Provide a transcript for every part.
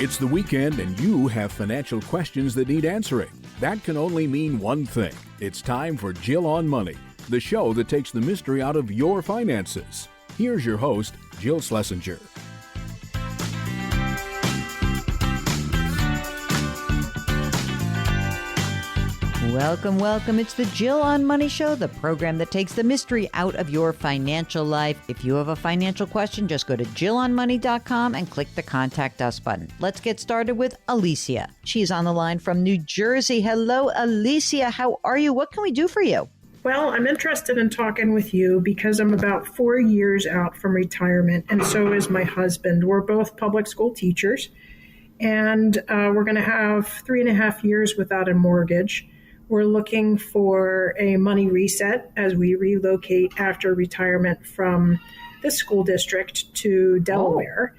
It's the weekend and you have financial questions that need answering. That can only mean one thing. It's time for Jill on Money, the show that takes the mystery out of your finances. Here's your host, Jill Schlesinger. Welcome. It's the Jill on Money Show, the program that takes the mystery out of your financial life. If you have a financial question, just go to jillonmoney.com and click the Contact Us button. Let's get started with Alicia. She's on the line from New Jersey. Hello, Alicia. How are you? What can we do for you? Well, I'm interested in talking with you because I'm about 4 years out from retirement, and so is my husband. We're both public school teachers, and we're going to have 3.5 years without a mortgage. We're looking for a money reset as we relocate after retirement from the school district to Delaware.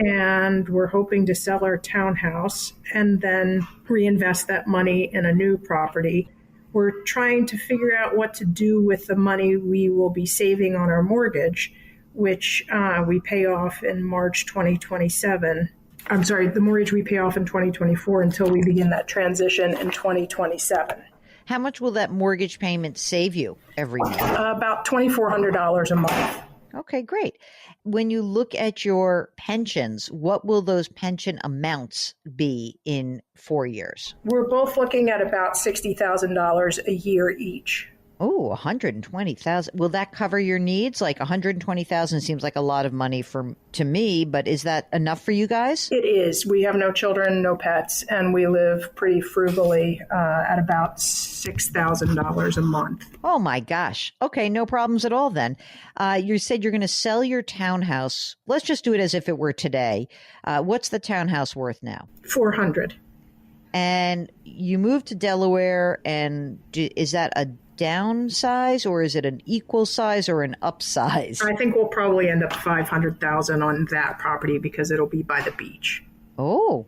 And we're hoping to sell our townhouse and then reinvest that money in a new property. We're trying to figure out what to do with the money we will be saving on our mortgage, which we pay off in March 2027. I'm sorry, the mortgage we pay off in 2024 until we begin that transition in 2027. How much will that mortgage payment save you every month? About $2,400 a month. Okay, great. When you look at your pensions, what will those pension amounts be in 4 years? We're both looking at about $60,000 a year each. Oh, 120,000. Will that cover your needs? Like 120,000 seems like a lot of money to me, but is that enough for you guys? It is. We have no children, no pets, and we live pretty frugally at about $6,000 a month. Oh my gosh. Okay, no problems at all then. You said you're going to sell your townhouse. Let's just do it as if it were today. What's the townhouse worth now? $400,000. And you moved to Delaware, and is that a downsize or is it an equal size or an upsize? I think we'll probably end up $500,000 on that property because it'll be by the beach. Oh,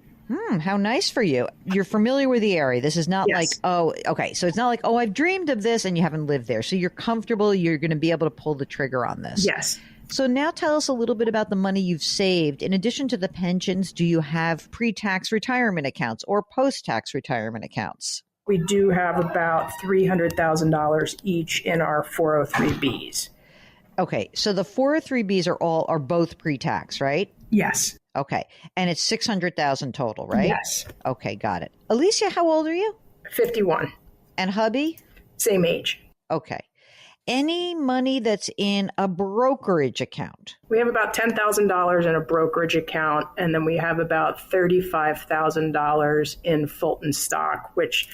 how nice for you. You're familiar with the area. This is not Yes. like, oh, okay. So it's not like, oh, I've dreamed of this and you haven't lived there. So you're comfortable. You're going to be able to pull the trigger on this. Yes. So now tell us a little bit about the money you've saved. In addition to the pensions, do you have pre-tax retirement accounts or post-tax retirement accounts? We do have about $300,000 each in our 403Bs. Okay, so the 403Bs are both pre-tax, right? Yes. Okay, and it's $600,000 total, right? Yes. Okay, got it. Alicia, how old are you? 51. And hubby? Same age. Okay. Any money that's in a brokerage account? We have about $10,000 in a brokerage account, and then we have about $35,000 in Fulton stock, which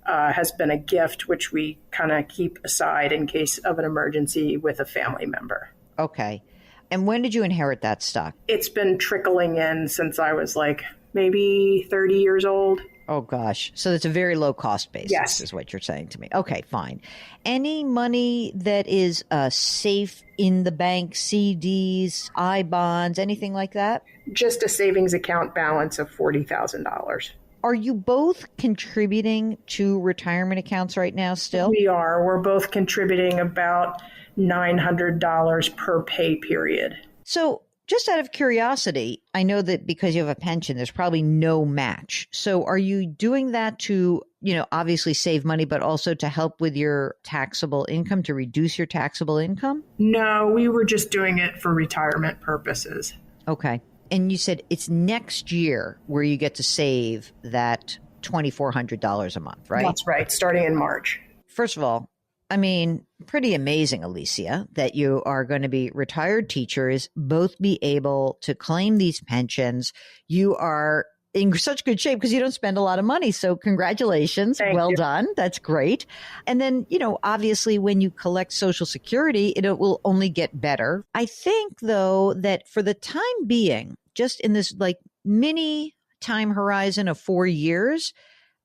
has been a gift, which we kind of keep aside in case of an emergency with a family member. Okay. And when did you inherit that stock? It's been trickling in since I was like maybe 30 years old. Oh, gosh. So it's a very low cost basis, Yes. is what you're saying to me. Okay, fine. Any money that is safe in the bank, CDs, I-bonds, anything like that? Just a savings account balance of $40,000. Are you both contributing to retirement accounts right now still? We are. We're both contributing about $900 per pay period. So just out of curiosity, I know that because you have a pension, there's probably no match. So are you doing that to, obviously save money, but also to help with your taxable income, to reduce your taxable income? No, we were just doing it for retirement purposes. Okay. And you said it's next year where you get to save that $2,400 a month, right? That's right, starting in March. First of all, I mean, pretty amazing, Alicia, that you are going to be retired teachers, both be able to claim these pensions. You are in such good shape because you don't spend a lot of money. So congratulations. Thank well you. done. That's great. And then, obviously when you collect Social Security, it will only get better. I think, though, that for the time being, just in this mini time horizon of 4 years,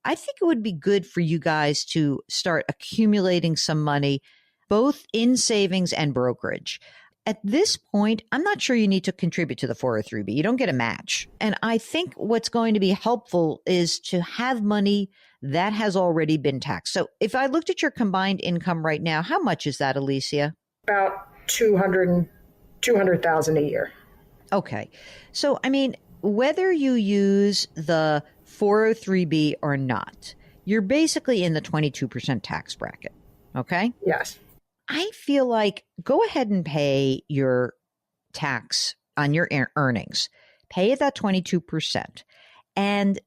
I think it would be good for you guys to start accumulating some money, both in savings and brokerage. At this point, I'm not sure you need to contribute to the 403B. You don't get a match. And I think what's going to be helpful is to have money that has already been taxed. So if I looked at your combined income right now, how much is that, Alicia? About $200,000 a year. Okay. So, I mean, whether you use the 403B or not, you're basically in the 22% tax bracket. Okay? Yes. I feel like go ahead and pay your tax on your earnings. Pay it that 22%. And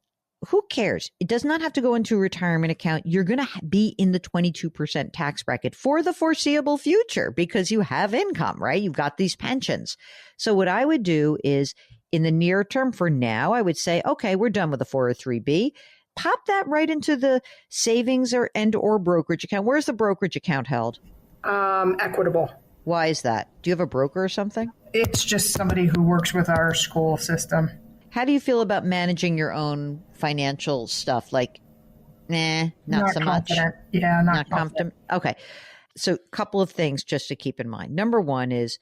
who cares? It does not have to go into a retirement account. You're going to be in the 22% tax bracket for the foreseeable future because you have income, right? You've got these pensions. So what I would do is in the near term for now, I would say, okay, we're done with the 403B. Pop that right into the savings or brokerage account. Where's the brokerage account held? Equitable. Why is that? Do you have a broker or something? It's just somebody who works with our school system. How do you feel about managing your own financial stuff? Like, not so confident. much. Yeah, not confident. Okay. So a couple of things just to keep in mind. Number one is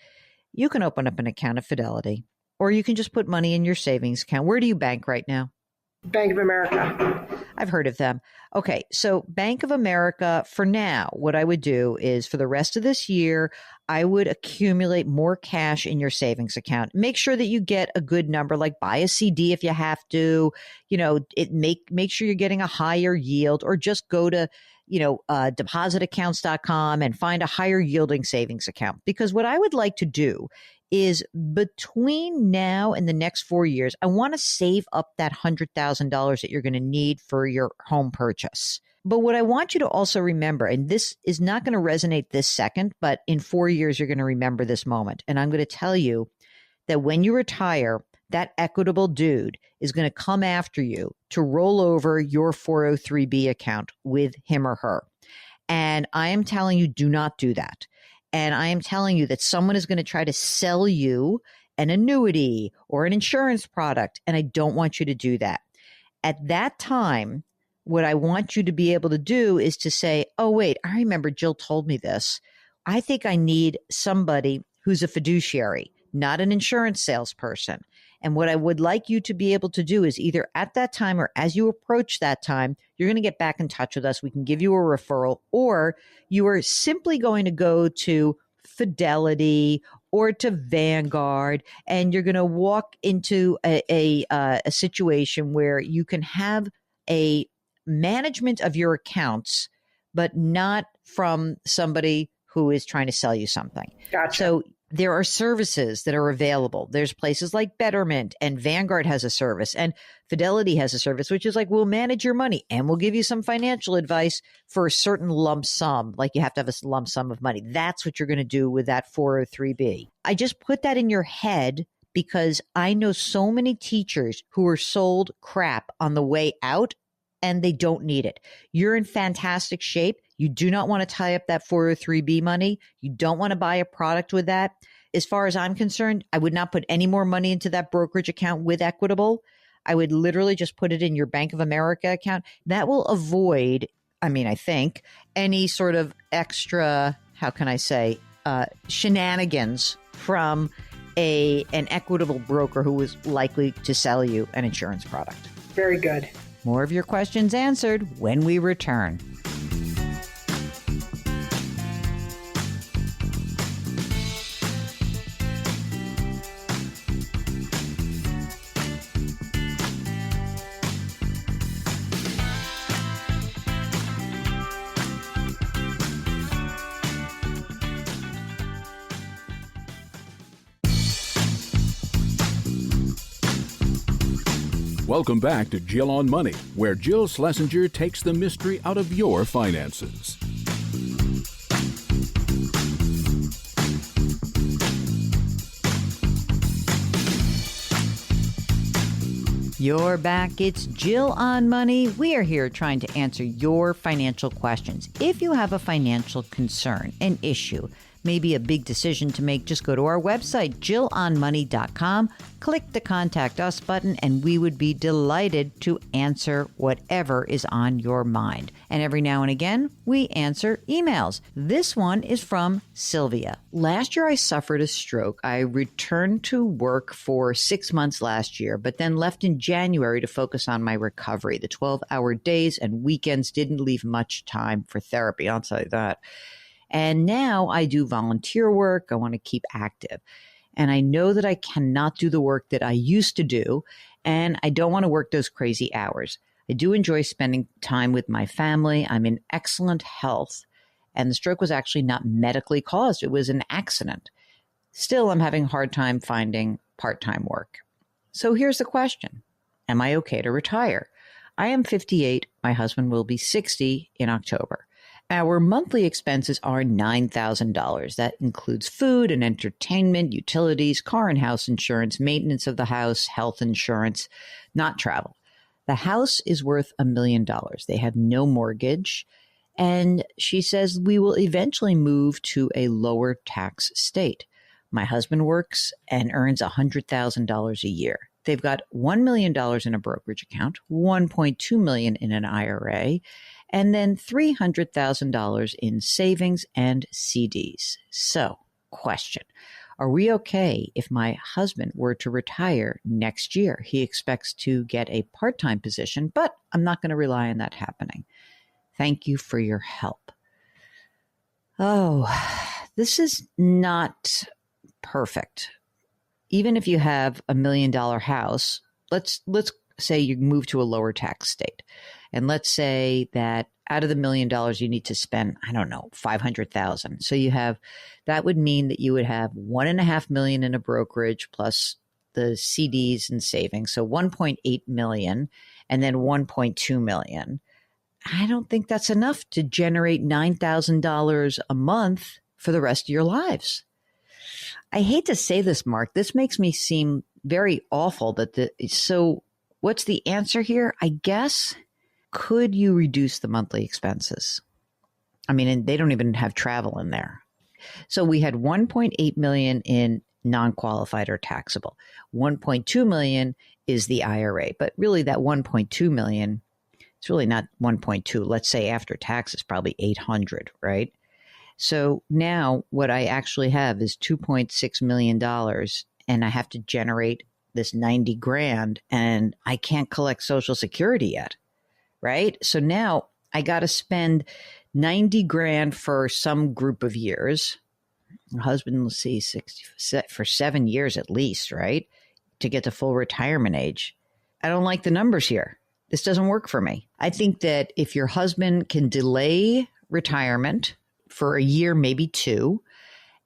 you can open up an account at Fidelity, or you can just put money in your savings account. Where do you bank right now? Bank of America. I've heard of them. Okay. So Bank of America, for now, what I would do is for the rest of this year, I would accumulate more cash in your savings account. Make sure that you get a good number, like buy a CD if you have to, make sure you're getting a higher yield, or just go to, depositaccounts.com and find a higher yielding savings account. Because what I would like to do is between now and the next 4 years, I want to save up that $100,000 that you're going to need for your home purchase. But what I want you to also remember, and this is not going to resonate this second, but in 4 years, you're going to remember this moment. And I'm going to tell you that when you retire, that Equitable dude is going to come after you to roll over your 403B account with him or her. And I am telling you, do not do that. And I am telling you that someone is going to try to sell you an annuity or an insurance product. And I don't want you to do that. At that time, what I want you to be able to do is to say, oh, wait, I remember Jill told me this. I think I need somebody who's a fiduciary, not an insurance salesperson. And what I would like you to be able to do is either at that time or as you approach that time, you're going to get back in touch with us. We can give you a referral, or you are simply going to go to Fidelity or to Vanguard, and you're going to walk into a situation where you can have a management of your accounts, but not from somebody who is trying to sell you something. Gotcha. So there are services that are available. There's places like Betterment, and Vanguard has a service, and Fidelity has a service, which is like, we'll manage your money and we'll give you some financial advice for a certain lump sum. Like you have to have a lump sum of money. That's what you're going to do with that 403B. I just put that in your head because I know so many teachers who are sold crap on the way out and they don't need it. You're in fantastic shape. You do not want to tie up that 403B money. You don't want to buy a product with that. As far as I'm concerned, I would not put any more money into that brokerage account with Equitable. I would literally just put it in your Bank of America account. That will avoid, I think, any sort of extra, shenanigans from an Equitable broker who is likely to sell you an insurance product. Very good. More of your questions answered when we return. Welcome back to Jill on Money, where Jill Schlesinger takes the mystery out of your finances. You're back. It's Jill on Money. We are here trying to answer your financial questions. If you have a financial concern, an issue, maybe a big decision to make, just go to our website, jillonmoney.com, click the Contact Us button, and we would be delighted to answer whatever is on your mind. And every now and again, we answer emails. This one is from Sylvia. Last year, I suffered a stroke. I returned to work for 6 months last year, but then left in January to focus on my recovery. The 12-hour days and weekends didn't leave much time for therapy, I'll tell you that. And now I do volunteer work. I want to keep active. And I know that I cannot do the work that I used to do, and I don't want to work those crazy hours. I do enjoy spending time with my family. I'm in excellent health, and the stroke was actually not medically caused. It was an accident. Still, I'm having a hard time finding part-time work. So here's the question. Am I okay to retire? I am 58. My husband will be 60 in October. Our monthly expenses are $9,000. That includes food and entertainment, utilities, car and house insurance, maintenance of the house, health insurance, not travel. The house is worth $1 million. They have no mortgage. And she says we will eventually move to a lower tax state. My husband works and earns $100,000 a year. They've got $1 million in a brokerage account, $1.2 million in an IRA, and then $300,000 in savings and CDs. So, question. Are we okay if my husband were to retire next year? He expects to get a part-time position, but I'm not going to rely on that happening. Thank you for your help. Oh, this is not perfect. Even if you have $1 million house, let's say you move to a lower tax state. And let's say that out of the $1 million, you need to spend, I don't know, $500,000. So that would mean that you would have $1.5 million in a brokerage plus the CDs and savings. So $1.8 million and then $1.2 million. I don't think that's enough to generate $9,000 a month for the rest of your lives. I hate to say this, Mark. This makes me seem very awful. So what's the answer here? I guess, could you reduce the monthly expenses? I mean, and they don't even have travel in there. So we had $1.8 million in non-qualified or taxable. $1.2 million is the IRA, but really that $1.2 million, it's really not 1.2. Let's say after taxes, probably 800, right? So now what I actually have is $2.6 million, and I have to generate this 90 grand, and I can't collect Social Security yet, right? So now I got to spend 90 grand for some group of years. My husband, let's see, 60 for 7 years at least, right? To get to full retirement age. I don't like the numbers here. This doesn't work for me. I think that if your husband can delay retirement for a year, maybe two,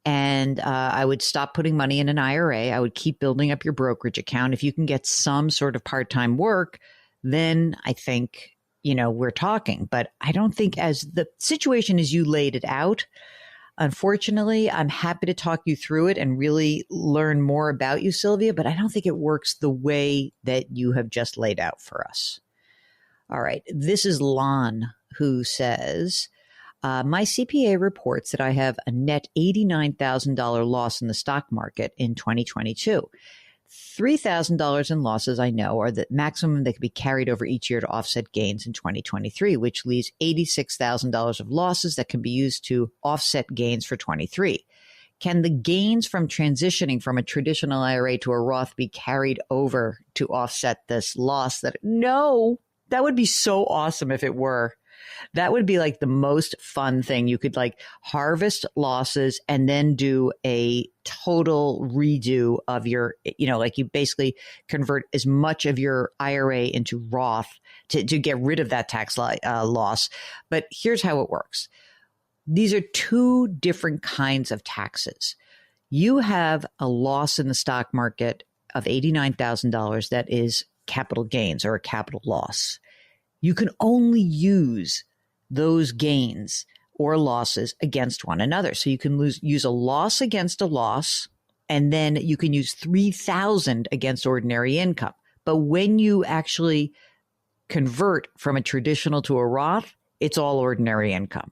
and I would stop putting money in an IRA. I would keep building up your brokerage account. If you can get some sort of part-time work, then I think, we're talking. But I don't think, as the situation as you laid it out, unfortunately, I'm happy to talk you through it and really learn more about you, Sylvia, but I don't think it works the way that you have just laid out for us. All right. This is Lon, who says, my CPA reports that I have a net $89,000 loss in the stock market in 2022. $3,000 in losses, I know, are the maximum that can be carried over each year to offset gains in 2023, which leaves $86,000 of losses that can be used to offset gains for 23. Can the gains from transitioning from a traditional IRA to a Roth be carried over to offset this loss? No, that would be so awesome if it were. That would be like the most fun thing. You could harvest losses and then do a total redo of your, you basically convert as much of your IRA into Roth to get rid of that tax loss. But here's how it works. These are two different kinds of taxes. You have a loss in the stock market of $89,000 that is capital gains or a capital loss. You can only use those gains or losses against one another. So you can use a loss against a loss, and then you can use 3,000 against ordinary income. But when you actually convert from a traditional to a Roth, it's all ordinary income.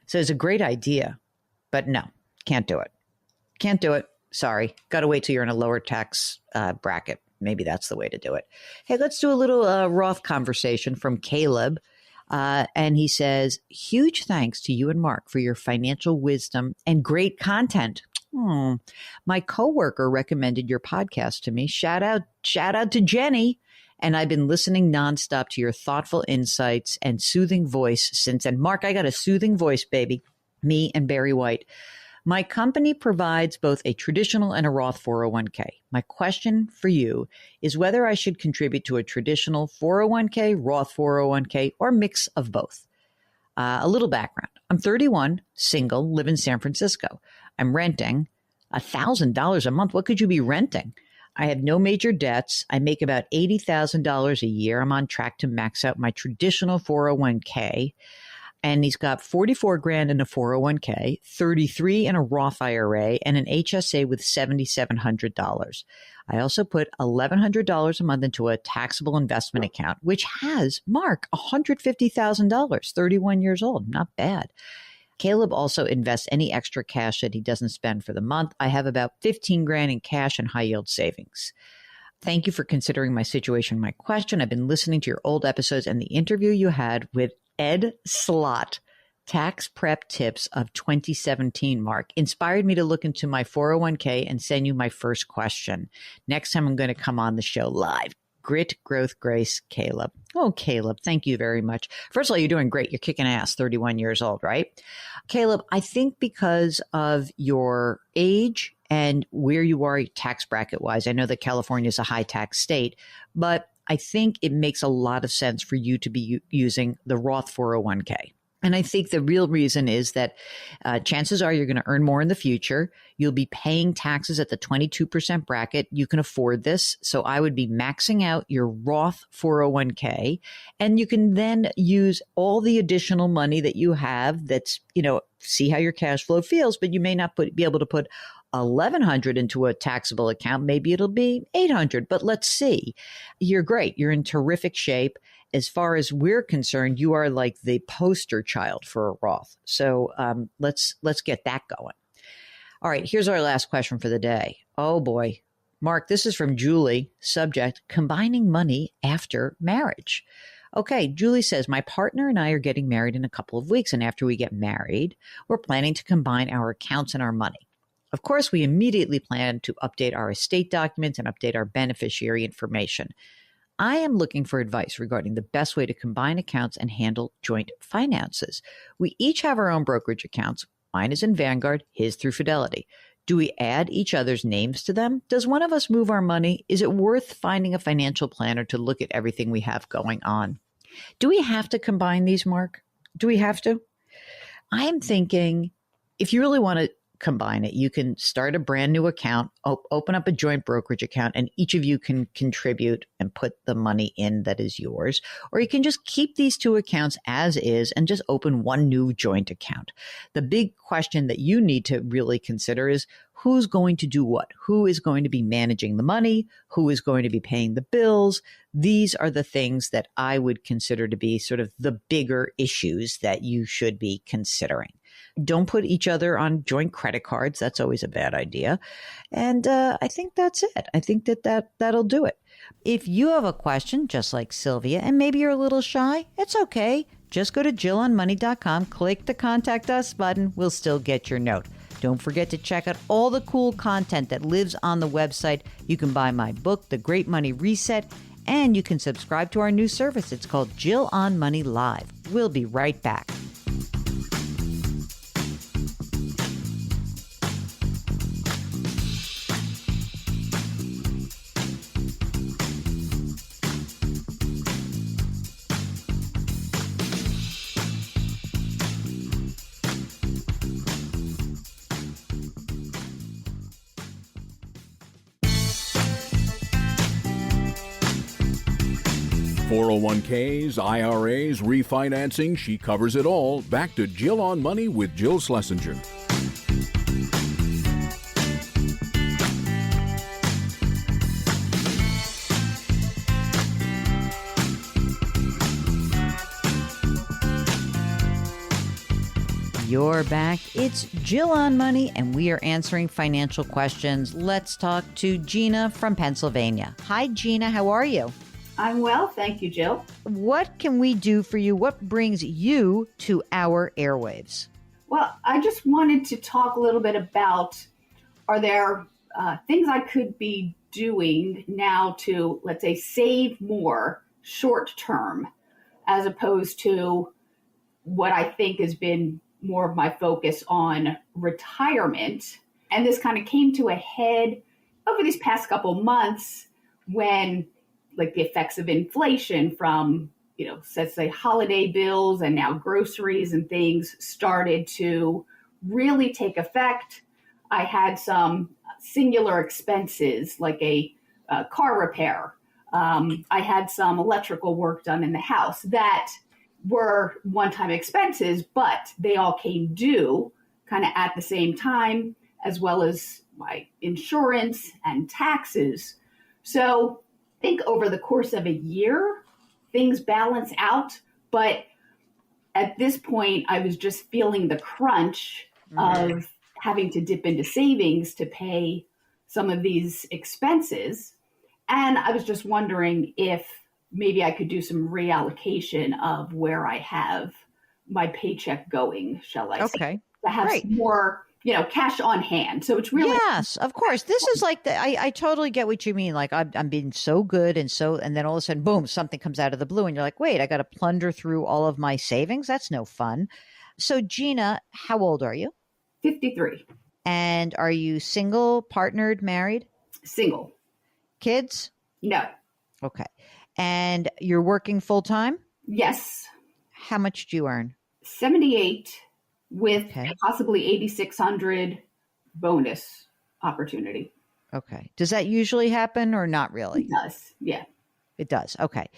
So it's a great idea, but no, can't do it. Can't do it. Sorry. Got to wait till you're in a lower tax bracket. Maybe that's the way to do it. Hey, let's do a little Roth conversation from Caleb. And he says, huge thanks to you and Mark for your financial wisdom and great content. My coworker recommended your podcast to me. Shout out to Jenny. And I've been listening nonstop to your thoughtful insights and soothing voice since. And Mark, I got a soothing voice, baby. Me and Barry White. My company provides both a traditional and a Roth 401k. My question for you is whether I should contribute to a traditional 401k, Roth 401k, or mix of both. A little background. I'm 31, single, live in San Francisco. I'm renting $1,000 a month. What could you be renting? I have no major debts. I make about $80,000 a year. I'm on track to max out my traditional 401k. And he's got 44 grand in a 401k, 33 in a Roth IRA, and an HSA with $7,700. I also put $1,100 a month into a taxable investment account, which has, Mark, $150,000, 31 years old. Not bad. Caleb also invests any extra cash that he doesn't spend for the month. I have about 15 grand in cash and high yield savings. Thank you for considering my situation, my question. I've been listening to your old episodes and the interview you had with Ed Slott, Tax Prep Tips of 2017, Mark, inspired me to look into my 401k and send you my first question. Next time I'm going to come on the show live. Grit, growth, grace, Caleb. Oh, Caleb, thank you very much. First of all, you're doing great. You're kicking ass, 31 years old, right? Caleb, I think because of your age and where you are tax bracket wise, I know that California is a high tax state, but I think it makes a lot of sense for you to be using the Roth 401k. And I think the real reason is that chances are you're going to earn more in the future. You'll be paying taxes at the 22% bracket. You can afford this. So I would be maxing out your Roth 401k. And you can then use all the additional money that you have that's, see how your cash flow feels, but you may not be able to put $1,100 into a taxable account. Maybe it'll be $800, but let's see. You're great. You're in terrific shape. As far as we're concerned, you are like the poster child for a Roth. So let's get that going. All right, here's our last question for the day. Oh boy. Mark, this is from Julie. Subject, combining money after marriage. Okay, Julie says, my partner and I are getting married in a couple of weeks. And after we get married, we're planning to combine our accounts and our money. Of course, we immediately plan to update our estate documents and update our beneficiary information. I am looking for advice regarding the best way to combine accounts and handle joint finances. We each have our own brokerage accounts. Mine is in Vanguard, his through Fidelity. Do we add each other's names to them? Does one of us move our money? Is it worth finding a financial planner to look at everything we have going on? Do we have to combine these, Mark? Do we have to? I am thinking if you really want to combine it, you can start a brand new account, open up a joint brokerage account, and each of you can contribute and put the money in that is yours. Or you can just keep these two accounts as is and just open one new joint account. The big question that you need to really consider is who's going to do what? Who is going to be managing the money? Who is going to be paying the bills? These are the things that I would consider to be sort of the bigger issues that you should be considering. Don't put each other on joint credit cards. That's always a bad idea. And I think that's it. I think that'll do it. If you have a question, just like Sylvia, and maybe you're a little shy, it's okay. Just go to JillOnMoney.com, click the Contact Us button. We'll still get your note. Don't forget to check out all the cool content that lives on the website. You can buy my book, The Great Money Reset, and you can subscribe to our new service. It's called Jill on Money Live. We'll be right back. .401ks, IRAs, refinancing, she covers it all. Back to Jill on Money with Jill Schlesinger. You're back. It's Jill on Money, and we are answering financial questions. Let's talk to Gina from Pennsylvania. Hi, Gina. How are you? I'm well, thank you, Jill. What can we do for you? What brings you to our airwaves? Well, I just wanted to talk a little bit about, are there things I could be doing now to, let's say, save more short term, as opposed to what I think has been more of my focus on retirement. And this kind of came to a head over these past couple months when like the effects of inflation from, let's say holiday bills and now groceries and things started to really take effect. I had some singular expenses like a car repair. I had some electrical work done in the house that were one-time expenses, but they all came due kind of at the same time, as well as my insurance and taxes. So I think over the course of a year, things balance out. But at this point, I was just feeling the crunch of having to dip into savings to pay some of these expenses. And I was just wondering if maybe I could do some reallocation of where I have my paycheck going, shall I say, to have some more, cash on hand. So it's really. Yes, of course. This is like I totally get what you mean. Like I'm being so good. And then all of a sudden, boom, something comes out of the blue and you're like, wait, I got to plunder through all of my savings. That's no fun. So Gina, how old are you? 53. And are you single, partnered, married? Single. Kids? No. Okay. And you're working full time? Yes. How much do you earn? 78 with possibly 8,600 bonus opportunity. Okay. Does that usually happen or not really? It does. Yeah. It does. Okay.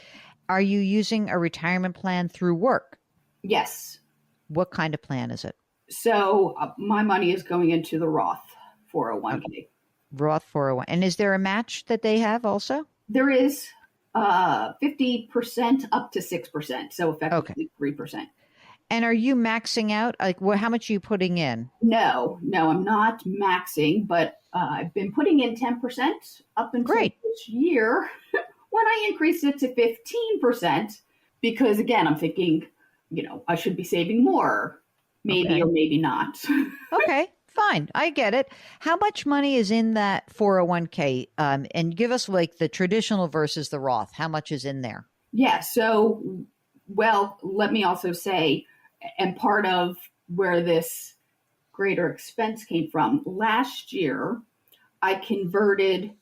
Are you using a retirement plan through work? Yes. What kind of plan is it? So my money is going into the Roth 401k. Okay. Roth 401. And is there a match that they have also? There is 50% up to 6%. So effectively 3%. And are you maxing out? Like, how much are you putting in? No, I'm not maxing, but I've been putting in 10% up until this year when I increased it to 15%, because again, I'm thinking, I should be saving more, maybe or maybe not. Okay, fine. I get it. How much money is in that 401k? And give us like the traditional versus the Roth. How much is in there? Yeah. So, well, let me also say, and part of where this greater expense came from, last year, I converted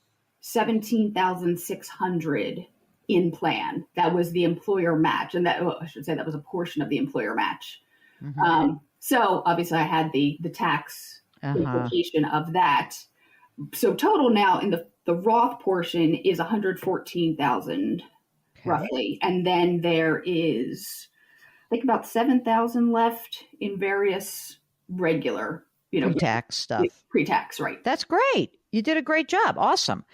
17,600 in plan. That was the employer match. And I should say that was a portion of the employer match. Mm-hmm. So obviously I had the tax implication of that. So total now in the Roth portion is 114,000 roughly. And then there is, I think, about 7,000 left in various regular, pre-tax stuff. Pre-tax, right. That's great. You did a great job. Awesome.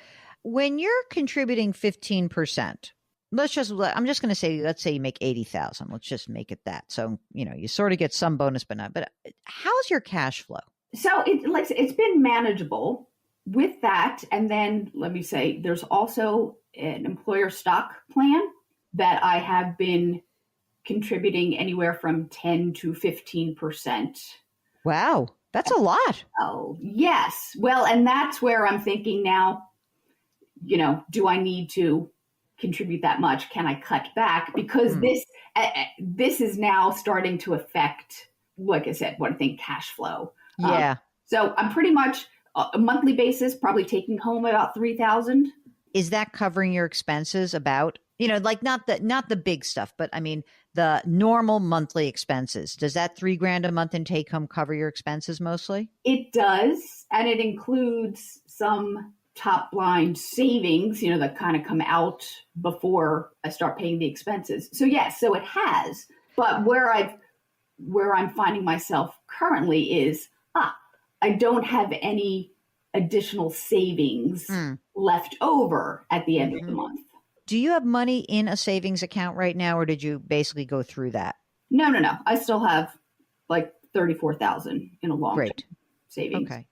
When you're contributing 15%, I'm just going to say, let's say you make 80,000. Let's just make it that. So, you sort of get some bonus, but not. But how's your cash flow? So it's been manageable with that. And then let me say, there's also an employer stock plan that I have been contributing anywhere from 10 to 15%. Wow. That's a lot. Oh, yes. Well, and that's where I'm thinking now, do I need to contribute that much? Can I cut back? Because this is now starting to affect, like I said, what I think cash flow. Yeah. So I'm pretty much a monthly basis, probably taking home about 3,000. Is that covering your expenses about, like not the big stuff, but I mean, the normal monthly expenses? Does that $3,000 a month in take home cover your expenses mostly? It does. And it includes some top line savings, that kind of come out before I start paying the expenses. So yes, so it has. But where I'm finding myself currently is, I don't have any additional savings left over at the end of the month. Do you have money in a savings account right now, or did you basically go through that? No. I still have like 34,000 in a long-term savings. Okay.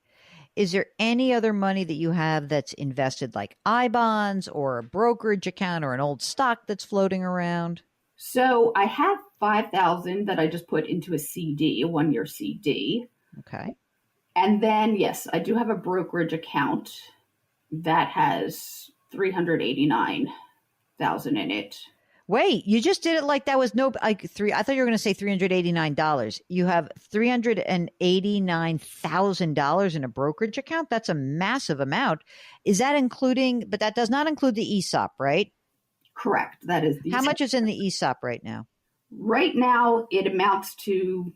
Is there any other money that you have that's invested, like I-bonds or a brokerage account or an old stock that's floating around? So I have 5,000 that I just put into a CD, a 1-year CD. Okay. And then, yes, I do have a brokerage account that has 389,000 in it. Wait, you just did it like that was no like three. I thought you were going to say $389. You have $389,000 in a brokerage account. That's a massive amount. Is that including? But that does not include the ESOP, right? Correct. That is How much is in the ESOP right now? Right now, it amounts to,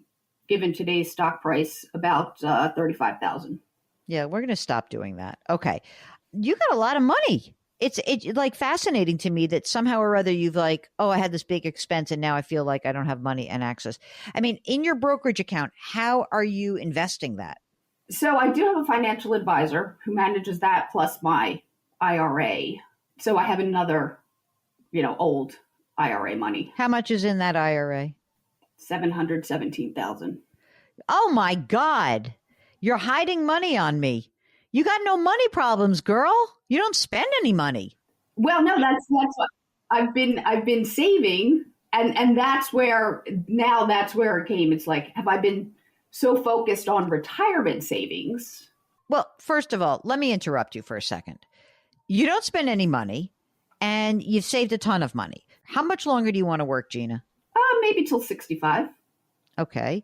given today's stock price, about 35,000. Yeah, we're going to stop doing that. Okay, you got a lot of money. It's like fascinating to me that somehow or other you've like, oh, I had this big expense and now I feel like I don't have money and access. I mean, in your brokerage account, how are you investing that? So I do have a financial advisor who manages that plus my IRA. So I have another, old IRA money. How much is in that IRA? $717,000. Oh my God. You're hiding money on me. You got no money problems, girl. You don't spend any money. Well, no, that's what I've been saving, and that's where it came. It's like, have I been so focused on retirement savings? Well, first of all, let me interrupt you for a second. You don't spend any money, and you've saved a ton of money. How much longer do you want to work, Gina? Maybe till 65. Okay.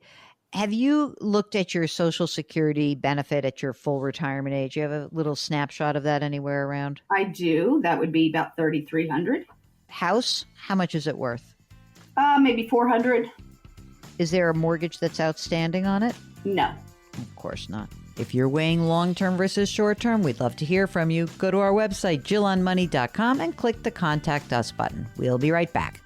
Have you looked at your Social Security benefit at your full retirement age? You have a little snapshot of that anywhere around? I do. That would be about $3,300. House, how much is it worth? Maybe $400. Is there a mortgage that's outstanding on it? No. Of course not. If you're weighing long-term versus short-term, we'd love to hear from you. Go to our website, JillOnMoney.com, and click the Contact Us button. We'll be right back.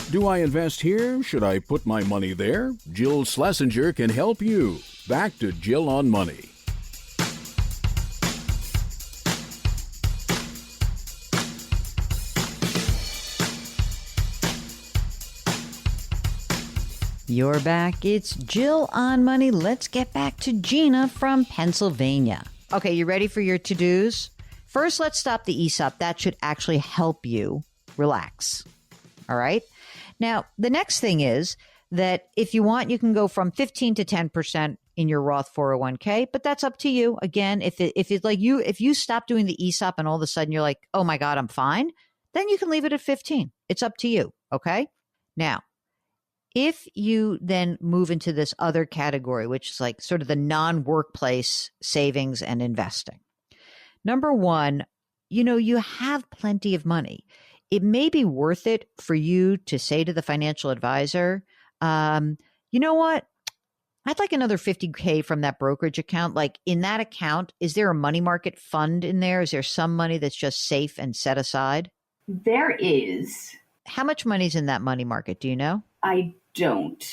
Do I invest here? Should I put my money there? Jill Schlesinger can help you. Back to Jill on Money. You're back. It's Jill on Money. Let's get back to Gina from Pennsylvania. Okay, you ready for your to-dos? First, let's stop the ESOP. That should actually help you relax. All right? Now, the next thing is that if you want, you can go from 15 to 10% in your Roth 401k, but that's up to you. Again, if it's like if you stop doing the ESOP and all of a sudden you're like, oh my God, I'm fine, then you can leave it at 15. It's up to you. Okay? Now, if you then move into this other category, which is like sort of the non-workplace savings and investing. Number one, you have plenty of money. It may be worth it for you to say to the financial advisor, you know what? I'd like another $50K from that brokerage account. Like in that account, is there a money market fund in there? Is there some money that's just safe and set aside? There is. How much money's in that money market? Do you know? I don't.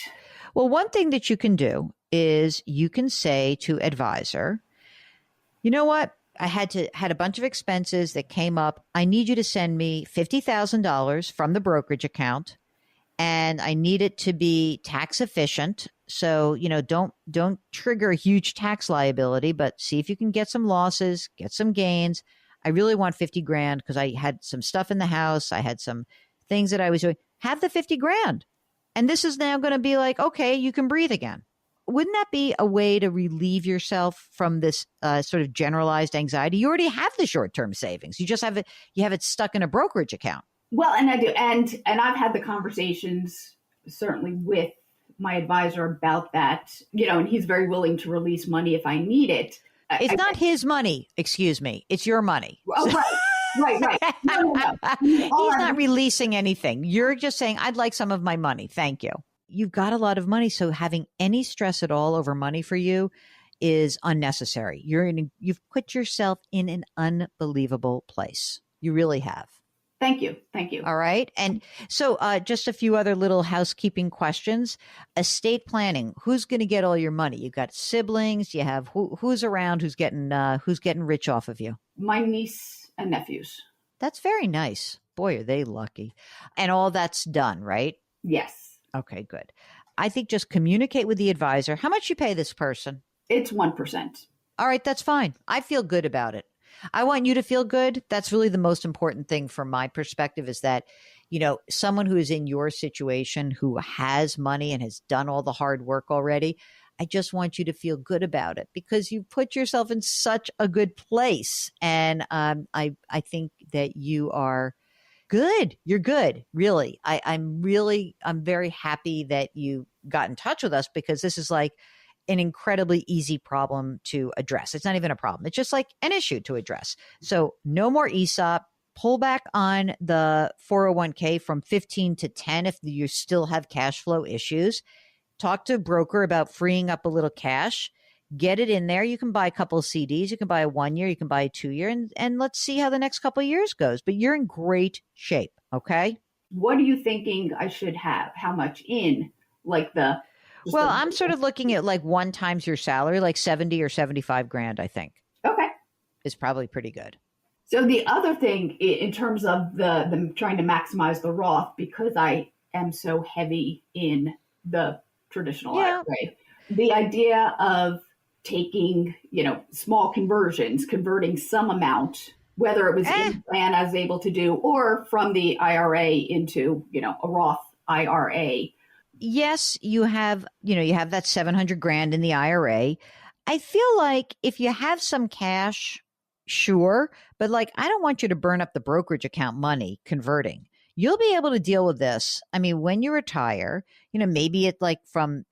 Well, one thing that you can do is you can say to advisor, you know what? I had a bunch of expenses that came up. I need you to send me $50,000 from the brokerage account, and I need it to be tax efficient. So, don't trigger a huge tax liability, but see if you can get some losses, get some gains. I really want 50 grand because I had some stuff in the house. I had some things that I was doing. Have the 50 grand. And this is now going to be like, okay, you can breathe again. Wouldn't that be a way to relieve yourself from this sort of generalized anxiety? You already have the short-term savings. You just have it stuck in a brokerage account. Well, and I do. And I've had the conversations certainly with my advisor about that, and he's very willing to release money if I need it. It's not his money. Excuse me. It's your money. Oh, right. No. He's not releasing anything. You're just saying, I'd like some of my money. Thank you. You've got a lot of money, so having any stress at all over money for you is unnecessary. You've put yourself in an unbelievable place. You really have. Thank you. All right. And so just a few other little housekeeping questions. Estate planning. Who's going to get all your money? You've got siblings. You have who's around who's getting rich off of you? My niece and nephews. That's very nice. Boy, are they lucky. And all that's done, right? Yes. Okay, good. I think just communicate with the advisor. How much you pay this person? It's 1%. All right, that's fine. I feel good about it. I want you to feel good. That's really the most important thing from my perspective is that, someone who is in your situation who has money and has done all the hard work already, I just want you to feel good about it because you put yourself in such a good place. And I think that you are good. You're good. Really. I'm very happy that you got in touch with us because this is like an incredibly easy problem to address. It's not even a problem. It's just like an issue to address. So no more ESOP. Pull back on the 401k from 15 to 10 if you still have cash flow issues. Talk to a broker about freeing up a little cash. Get it in there. You can buy a couple of CDs. You can buy a 1 year. You can buy a 2 year. And let's see how the next couple of years goes. But you're in great shape. Okay. What are you thinking I should have? How much in Well, I'm sort of looking at like 1 times your salary, like 70 or 75 grand, I think. Okay. Is probably pretty good. So the other thing in terms of the trying to maximize the Roth, because I am so heavy in the traditional IRA, the idea of taking, small conversions, converting some amount, whether it was in the plan I was able to do or from the IRA into, a Roth IRA. Yes, you have that 700 grand in the IRA. I feel like if you have some cash, sure, but like I don't want you to burn up the brokerage account money converting. You'll be able to deal with this. I mean, when you retire, maybe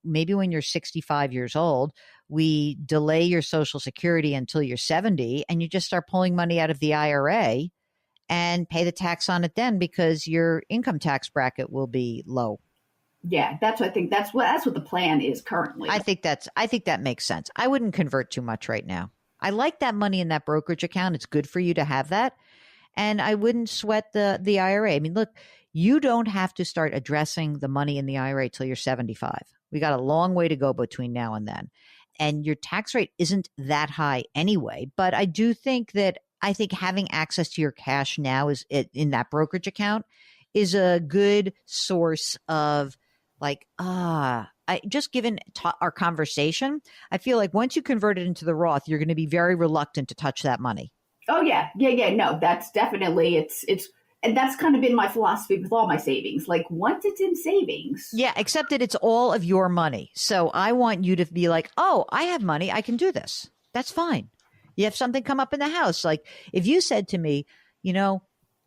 maybe when you're 65 years old, we delay your Social Security until you're 70 and you just start pulling money out of the IRA and pay the tax on it then because your income tax bracket will be low. Yeah, that's what I think. That's what the plan is currently. I think that makes sense. I wouldn't convert too much right now. I like that money in that brokerage account. It's good for you to have that. And I wouldn't sweat the IRA. I mean, look, you don't have to start addressing the money in the IRA till you're 75. We got a long way to go between now and then. And your tax rate isn't that high anyway. But I do think having access to your cash now in that brokerage account is a good source of just given our conversation, I feel like once you convert it into the Roth, you're going to be very reluctant to touch that money. Oh, yeah. No, that's definitely, it's, and that's kind of been my philosophy with all my savings. Like once it's in savings. Yeah, except that it's all of your money. So I want you to be like, oh, I have money. I can do this. That's fine. You have something come up in the house. Like if you said to me,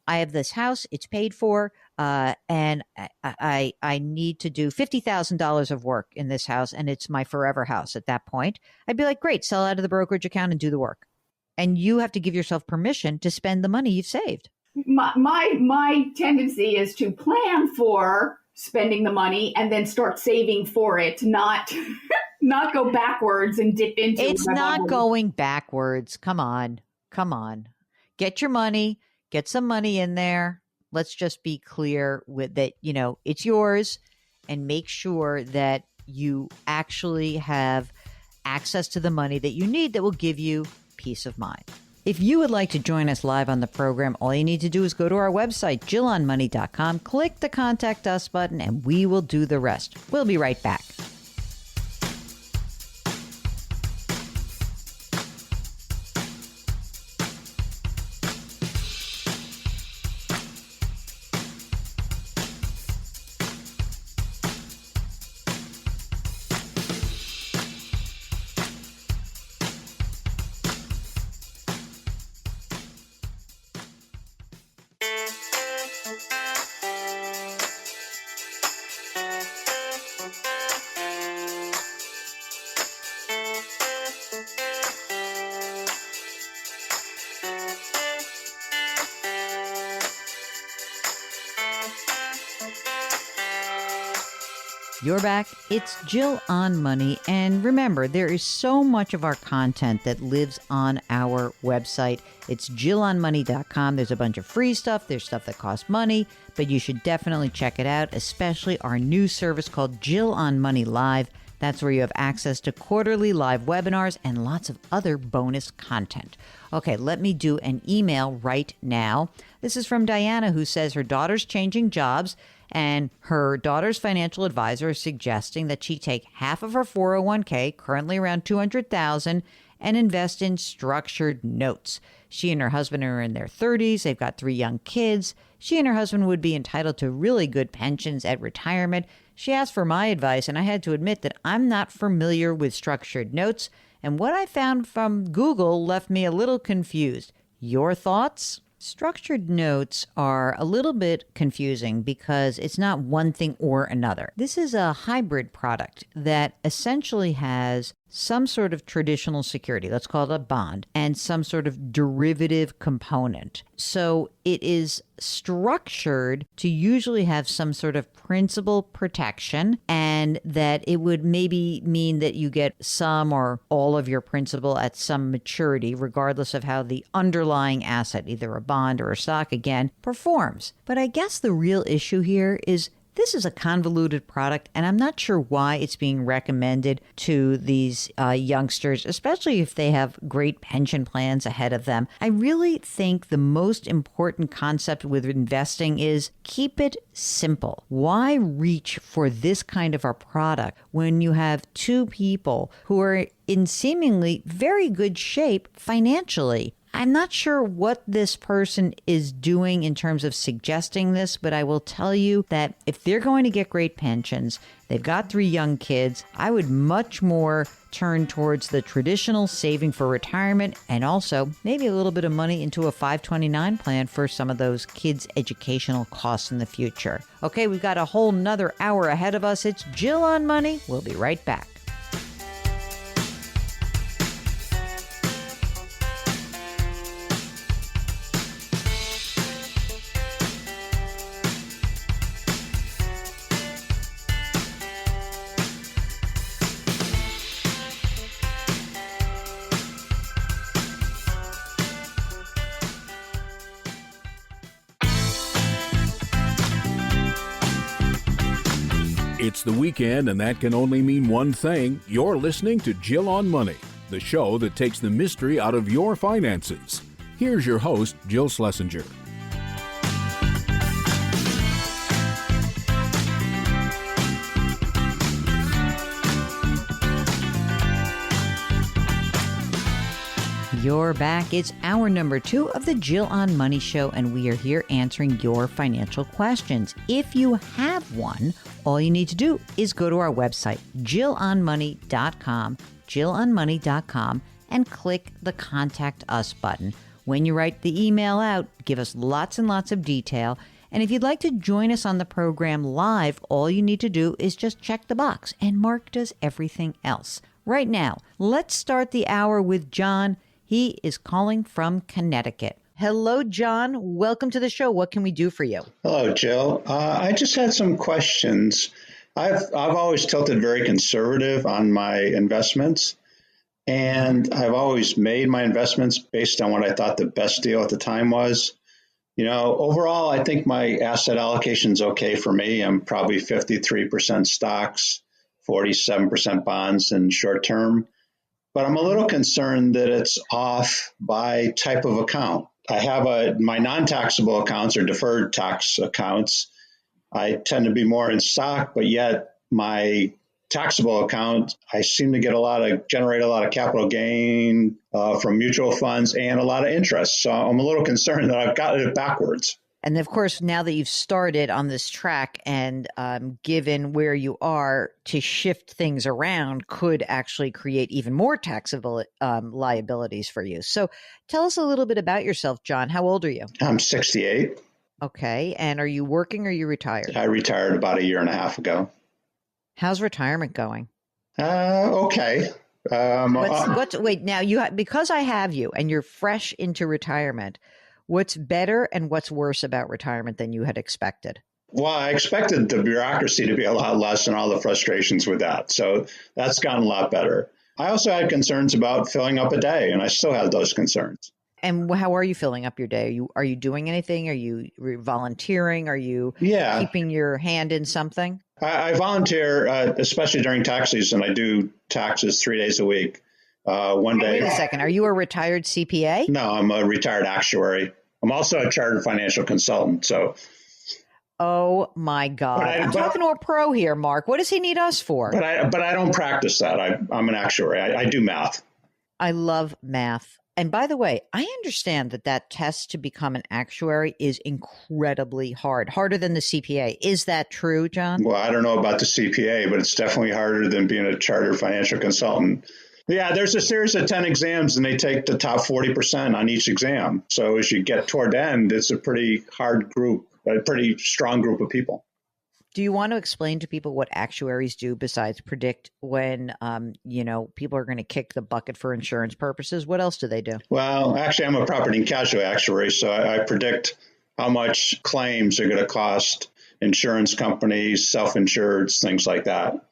I have this house, it's paid for, and I need to do $50,000 of work in this house, and it's my forever house at that point. I'd be like, great, sell out of the brokerage account and do the work. And you have to give yourself permission to spend the money you've saved. My tendency is to plan for spending the money and then start saving for it, not go backwards and dip into it. It's not going backwards. Come on. Get your money. Get some money in there. Let's just be clear with that, it's yours, and make sure that you actually have access to the money that you need that will give you peace of mind. If you would like to join us live on the program, all you need to do is go to our website, JillOnMoney.com, click the Contact Us button, and we will do the rest. We'll be right back. You're back. It's Jill on Money. And remember, there is so much of our content that lives on our website. It's JillOnMoney.com. There's a bunch of free stuff. There's stuff that costs money, but you should definitely check it out, especially our new service called Jill on Money Live. That's where you have access to quarterly live webinars and lots of other bonus content. Okay, let me do an email right now. This is from Diana, who says her daughter's changing jobs And her daughter's financial advisor is suggesting that she take half of her 401k, currently around $200,000, and invest in structured notes. She and her husband are in their 30s. They've got 3 young kids. She and her husband would be entitled to really good pensions at retirement. She asked for my advice, and I had to admit that I'm not familiar with structured notes, and what I found from Google left me a little confused. Your thoughts? Structured notes are a little bit confusing because it's not one thing or another. This is a hybrid product that essentially has some sort of traditional security, let's call it a bond, and some sort of derivative component. So it is structured to usually have some sort of principal protection, and that it would maybe mean that you get some or all of your principal at some maturity, regardless of how the underlying asset, either a bond or a stock, again, performs. But I guess the real issue here is this is a convoluted product, and I'm not sure why it's being recommended to these youngsters, especially if they have great pension plans ahead of them. I really think the most important concept with investing is keep it simple. Why reach for this kind of a product when you have 2 people who are in seemingly very good shape financially? I'm not sure what this person is doing in terms of suggesting this, but I will tell you that if they're going to get great pensions, they've got 3 young kids, I would much more turn towards the traditional saving for retirement, and also maybe a little bit of money into a 529 plan for some of those kids' educational costs in the future. Okay, we've got a whole nother hour ahead of us. It's Jill on Money. We'll be right back. It's the weekend, and that can only mean one thing. You're listening to Jill on Money, the show that takes the mystery out of your finances. Here's your host, Jill Schlesinger. You're back. It's hour number 2 of the Jill on Money Show, and we are here answering your financial questions. If you have one, all you need to do is go to our website, jillonmoney.com, jillonmoney.com, and click the Contact Us button. When you write the email out, give us lots and lots of detail. And if you'd like to join us on the program live, all you need to do is just check the box, and Mark does everything else. Right now, let's start the hour with John. He is calling from Connecticut. Hello, John. Welcome to the show. What can we do for you? Hello, Jill. I just had some questions. I've always tilted very conservative on my investments, and I've always made my investments based on what I thought the best deal at the time was. You know, overall, I think my asset allocation is okay for me. I'm probably 53% stocks, 47% bonds, and short term. But I'm a little concerned that it's off by type of account. I have my non-taxable accounts or deferred tax accounts. I tend to be more in stock, but yet my taxable account, I seem to generate a lot of capital gain from mutual funds and a lot of interest. So I'm a little concerned that I've got it backwards. And of course, now that you've started on this track and given where you are, to shift things around could actually create even more taxable liabilities for you. So tell us a little bit about yourself, John. How old are you? I'm 68. Okay. And are you working or are you retired? I retired about 1.5 years ago. How's retirement going? Okay. Wait, now because I have you and you're fresh into retirement, what's better and what's worse about retirement than you had expected? Well, I expected the bureaucracy to be a lot less and all the frustrations with that. So that's gotten a lot better. I also had concerns about filling up a day, and I still have those concerns. And how are you filling up your day? Are you doing anything? Are you volunteering? Are you keeping your hand in something? I volunteer, especially during tax season. I do taxes 3 days a week. One day. Wait a second. Are you a retired CPA? No, I'm a retired actuary. I'm also a chartered financial consultant. So, Oh my God. I'm talking to a pro here, Mark. What does he need us for? But I don't practice that. I'm an actuary. I do math. I love math. And by the way, I understand that test to become an actuary is incredibly hard, harder than the CPA. Is that true, John? Well, I don't know about the CPA, but it's definitely harder than being a chartered financial consultant. Yeah, there's a series of 10 exams and they take the top 40% on each exam. So as you get toward the end, it's a pretty hard group, a pretty strong group of people. Do you want to explain to people what actuaries do besides predict when, people are going to kick the bucket for insurance purposes? What else do they do? Well, actually, I'm a property and casualty actuary, so I predict how much claims are going to cost insurance companies, self-insureds, things like that.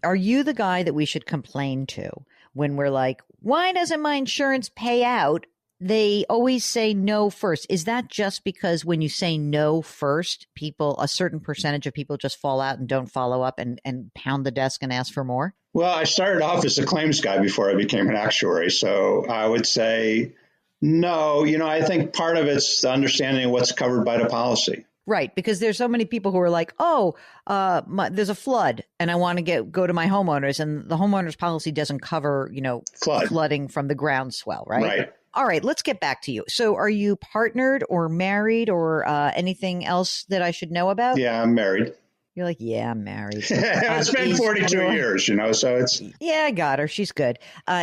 Are you the guy that we should complain to when we're like, why doesn't my insurance pay out? They always say no first. Is that just because when you say no first, a certain percentage of people just fall out and don't follow up and pound the desk and ask for more? Well, I started off as a claims guy before I became an actuary. So I would say no. I think part of it's the understanding of what's covered by the policy. Right, because there's so many people who are like, there's a flood and I want to go to my homeowners, and the homeowners policy doesn't cover, flooding from the groundswell, right? Right. All right, let's get back to you. So are you partnered or married or anything else that I should know about? Yeah, I'm married. You're like, yeah, I'm married. It's been 42 years, so it's... Yeah, I got her. She's good.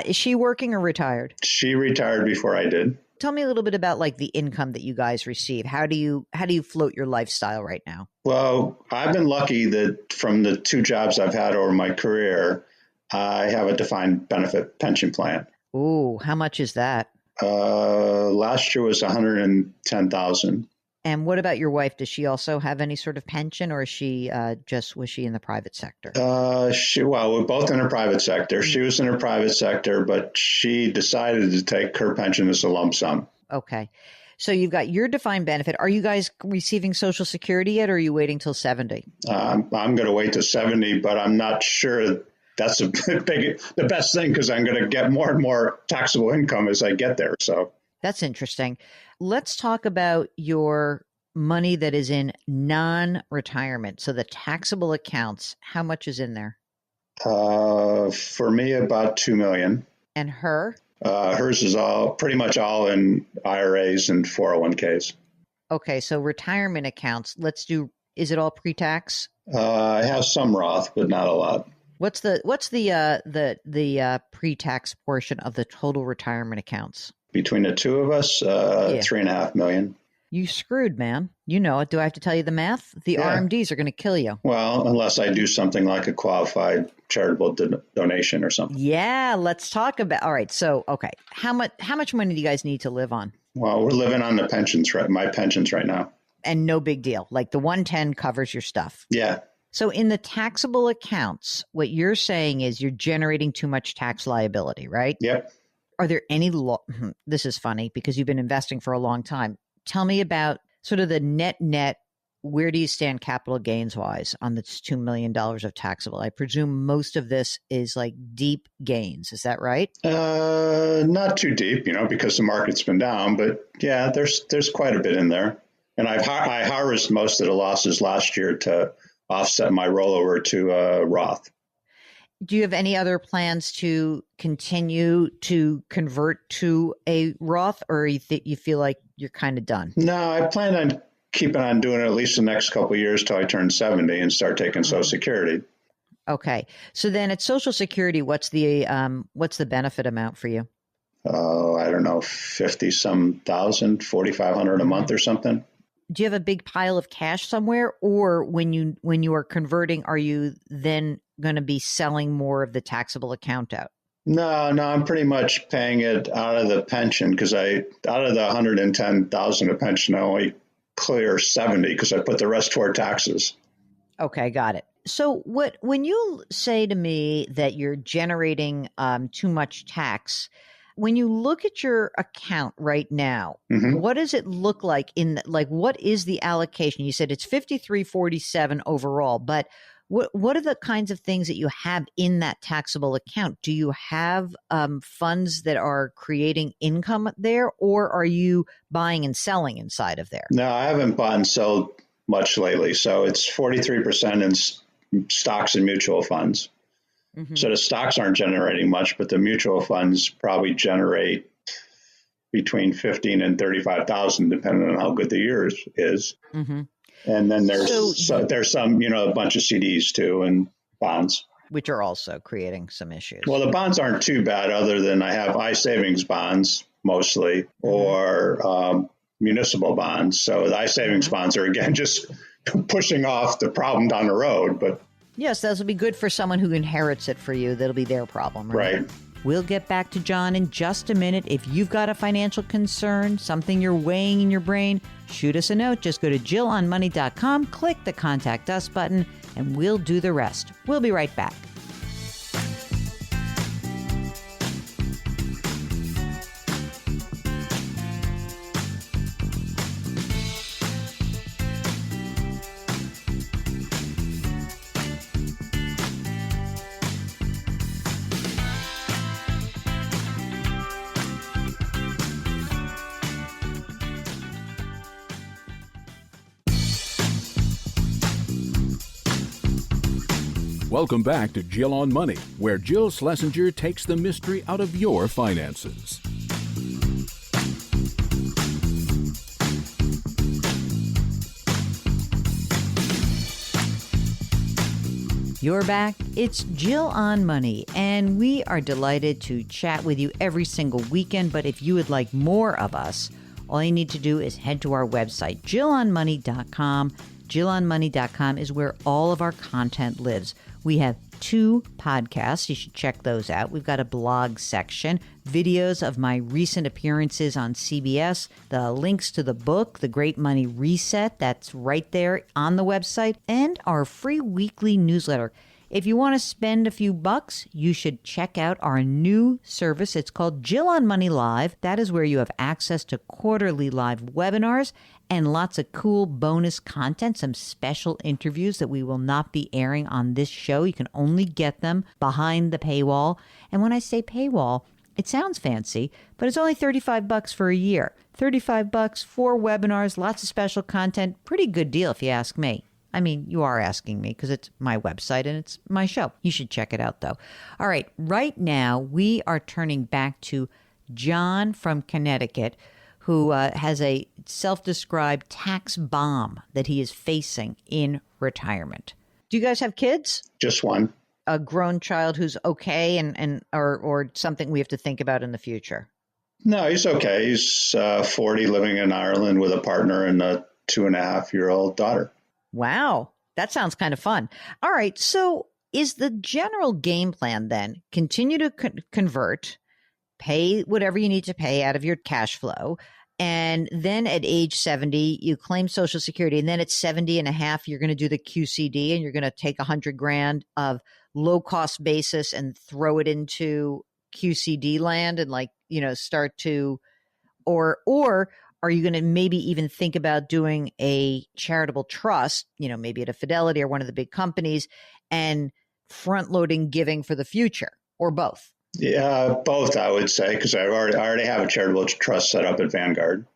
Is she working or retired? She retired before I did. Tell me a little bit about the income that you guys receive. How do you float your lifestyle right now? Well, I've been lucky that from the 2 jobs I've had over my career, I have a defined benefit pension plan. Ooh, how much is that? Last year was $110,000. And what about your wife? Does she also have any sort of pension, or is she was she in the private sector? We're both in the private sector. She was in the private sector, but she decided to take her pension as a lump sum. Okay. So you've got your defined benefit. Are you guys receiving Social Security yet, or are you waiting till 70? I'm going to wait till 70, but I'm not sure that's the best thing, because I'm going to get more and more taxable income as I get there. So that's interesting. Let's talk about your money that is in non-retirement. So the taxable accounts, how much is in there? For me, about $2 million. And her? Hers is pretty much all in IRAs and 401ks. Okay, so retirement accounts. Is it all pre-tax? I have some Roth, but not a lot. What's the pre-tax portion of the total retirement accounts? Between the two of us, $3.5 million. You screwed, man. You know it. Do I have to tell you the math? The RMDs are going to kill you. Well, unless I do something like a qualified charitable donation or something. Yeah, let's talk about. All right. So, okay, how much money do you guys need to live on? Well, we're living on my pensions right now. And no big deal. Like the 110 covers your stuff. Yeah. So in the taxable accounts, what you're saying is you're generating too much tax liability, right? Yep. Are there any this is funny because you've been investing for a long time. Tell me about sort of the net. Where do you stand capital gains wise on this $2 million of taxable? I presume most of this is like deep gains. Is that right? Not too deep, because the market's been down. But yeah, there's quite a bit in there. And I harvested most of the losses last year to offset my rollover to Roth. Do you have any other plans to continue to convert to a Roth, or you feel like you're kind of done? No, I plan on keeping on doing it at least the next couple of years till I turn 70 and start taking Social Security. Okay. So then at Social Security, what's the benefit amount for you? Oh, I don't know, 50-some thousand, 4,500 a month or something. Do you have a big pile of cash somewhere, or when you are converting, are you then going to be selling more of the taxable account out? No, I'm pretty much paying it out of the pension, because out of the 110,000 of pension, I only clear 70 because I put the rest toward taxes. Okay, got it. So when you say to me that you're generating too much tax, when you look at your account right now, what does it look like what is the allocation? You said it's 5347 overall, but what are the kinds of things that you have in that taxable account? Do you have funds that are creating income there, or are you buying and selling inside of there? No, I haven't bought and sold much lately. So it's 43% in stocks and mutual funds. Mm-hmm. So the stocks aren't generating much, but the mutual funds probably generate between 15 and 35,000, depending on how good the year is. Mm-hmm. And then there's some, a bunch of CDs too and bonds, which are also creating some issues. Well, the bonds aren't too bad, other than I have iSavings bonds mostly, or municipal bonds. So the iSavings bonds are, again, just pushing off the problem down the road. But yes, those will be good for someone who inherits it for you. That'll be their problem, right? Right. We'll get back to John in just a minute. If you've got a financial concern, something you're weighing in your brain, shoot us a note. Just go to JillOnMoney.com, click the Contact Us button, and we'll do the rest. We'll be right back. Welcome back to Jill on Money, where Jill Schlesinger takes the mystery out of your finances. You're back. It's Jill on Money, and we are delighted to chat with you every single weekend. But if you would like more of us, all you need to do is head to our website, JillOnMoney.com. JillOnMoney.com is where all of our content lives. We have 2 podcasts. You should check those out. We've got a blog section, videos of my recent appearances on CBS, the links to the book, The Great Money Reset, that's right there on the website, and our free weekly newsletter. If you want to spend a few bucks, you should check out our new service. It's called Jill on Money Live. That is where you have access to quarterly live webinars and lots of cool bonus content, some special interviews that we will not be airing on this show. You can only get them behind the paywall. And when I say paywall, it sounds fancy, but it's only $35 for a year. $35, 4 webinars, lots of special content. Pretty good deal if you ask me. I mean, you are asking me because it's my website and it's my show. You should check it out, though. All right. Right now, we are turning back to John from Connecticut, who has a self-described tax bomb that he is facing in retirement. Do you guys have kids? Just one. A grown child who's okay or something we have to think about in the future? No, he's okay. He's 40, living in Ireland with a partner and a 2.5-year-old daughter. Wow. That sounds kind of fun. All right. So is the general game plan then continue to convert, pay whatever you need to pay out of your cash flow, and then at age 70, you claim Social Security, and then at 70 and a half, you're going to do the QCD and you're going to take $100,000 of low cost basis and throw it into QCD land and start to, or are you going to maybe even think about doing a charitable trust, maybe at a Fidelity or one of the big companies, and front loading giving for the future, or both? Yeah, both, I would say, because I already have a charitable trust set up at Vanguard.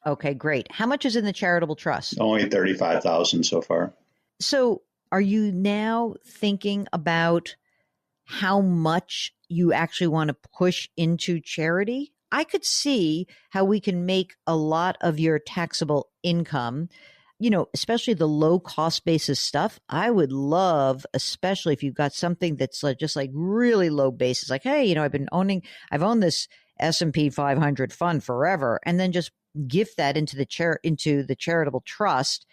Okay, great. How much is in the charitable trust? Only $35,000 so far. So are you now thinking about how much you actually want to push into charity? I could see how we can make a lot of your taxable income, especially the low cost basis stuff. I would love, especially if you've got something that's just really low basis, like, hey, I've owned this S&P 500 fund forever, and then just gift that into the charitable trust,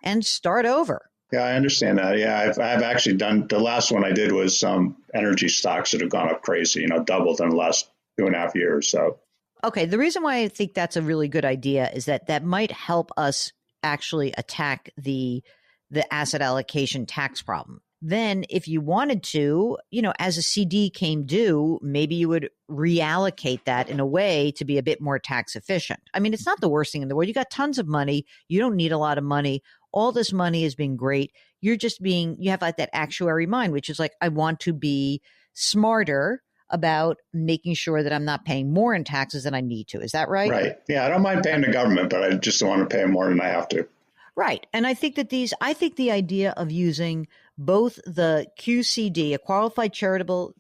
and start over. Yeah, I understand that. Yeah, I've actually done, the last one I did was some energy stocks that have gone up crazy, doubled in the last 2.5 years. So, okay, the reason why I think that's a really good idea is that might help us actually attack the asset allocation tax problem. Then if you wanted to, as a CD came due, maybe you would reallocate that in a way to be a bit more tax efficient. I mean, it's not the worst thing in the world. You got tons of money. You don't need a lot of money. All this money is being great. You have that actuary mind, which is I want to be smarter about making sure that I'm not paying more in taxes than I need to. Is that right? Right. Yeah, I don't mind paying the government, but I just don't want to pay more than I have to. Right. And I think that the idea of using both the QCD, a qualified charitable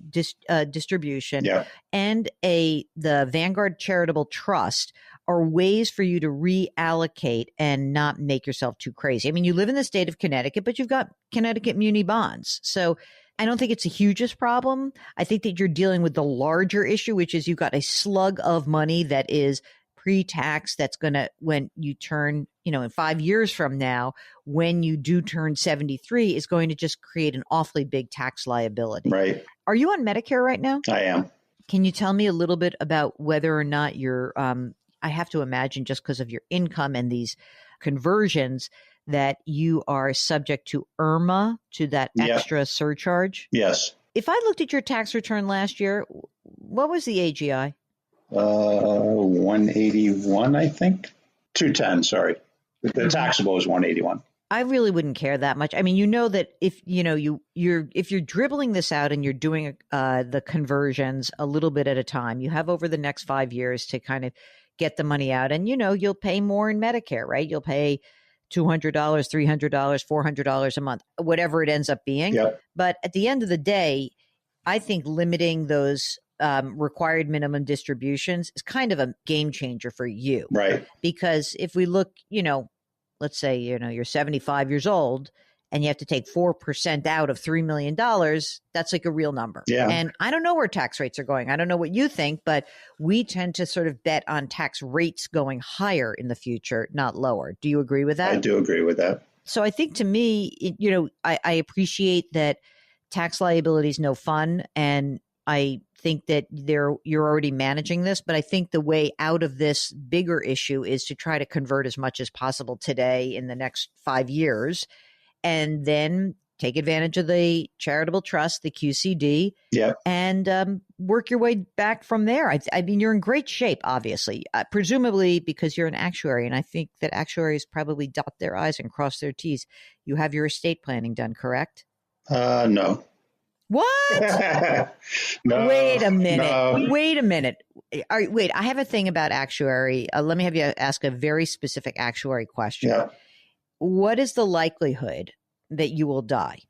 distribution, Yeah. and the Vanguard Charitable Trust are ways for you to reallocate and not make yourself too crazy. I mean, you live in the state of Connecticut, but you've got Connecticut muni bonds. So I don't think it's the hugest problem. I think that you're dealing with the larger issue, which is you've got a slug of money that is pre-tax that's going to, when you turn, in 5 years from now, when you do turn 73, is going to just create an awfully big tax liability. Right. Are you on Medicare right now? I am. Can you tell me a little bit about whether or not you're, I have to imagine just because of your income and these conversions that you are subject to IRMA, to that extra surcharge? Yes. If I looked at your tax return last year, what was the AGI? 181, I think. 210, sorry. The taxable is 181. I really wouldn't care that much. I mean, you know that if you're dribbling this out and you're doing the conversions a little bit at a time, you have over the next 5 years to kind of get the money out, and you'll pay more in Medicare, right? You'll pay $200, $300, $400 a month, whatever it ends up being. Yep. But at the end of the day, I think limiting those required minimum distributions is kind of a game changer for you. Right. Because if we look, let's say, you're 75 years old and you have to take 4% out of $3 million, that's like a real number. Yeah. And I don't know where tax rates are going. I don't know what you think, but we tend to sort of bet on tax rates going higher in the future, not lower. Do you agree with that? I do agree with that. So I think to me, I appreciate that tax liability is no fun. And I think that you're already managing this, but I think the way out of this bigger issue is to try to convert as much as possible today in the next 5 years, and then take advantage of the charitable trust, the QCD, and work your way back from there. I mean, you're in great shape, obviously, presumably because you're an actuary, and I think that actuaries probably dot their I's and cross their T's. You have your estate planning done, correct? No. What? No, Wait a minute. No. Wait a minute. All right, wait, I have a thing about actuary. Let me have you ask a very specific actuary question. Yeah. What is the likelihood that you will die?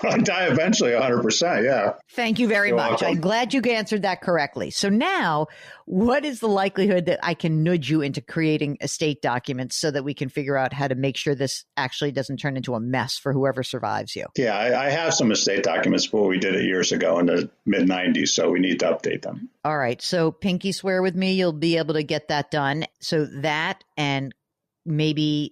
I die eventually, 100%. Yeah. Thank you very much. Welcome. I'm glad you answered that correctly. So now, what is the likelihood that I can nudge you into creating estate documents so that we can figure out how to make sure this actually doesn't turn into a mess for whoever survives you? Yeah, I have some estate documents, but we did it years ago in the mid-90s, so we need to update them. All right. So pinky swear with me, you'll be able to get that done. So that, and maybe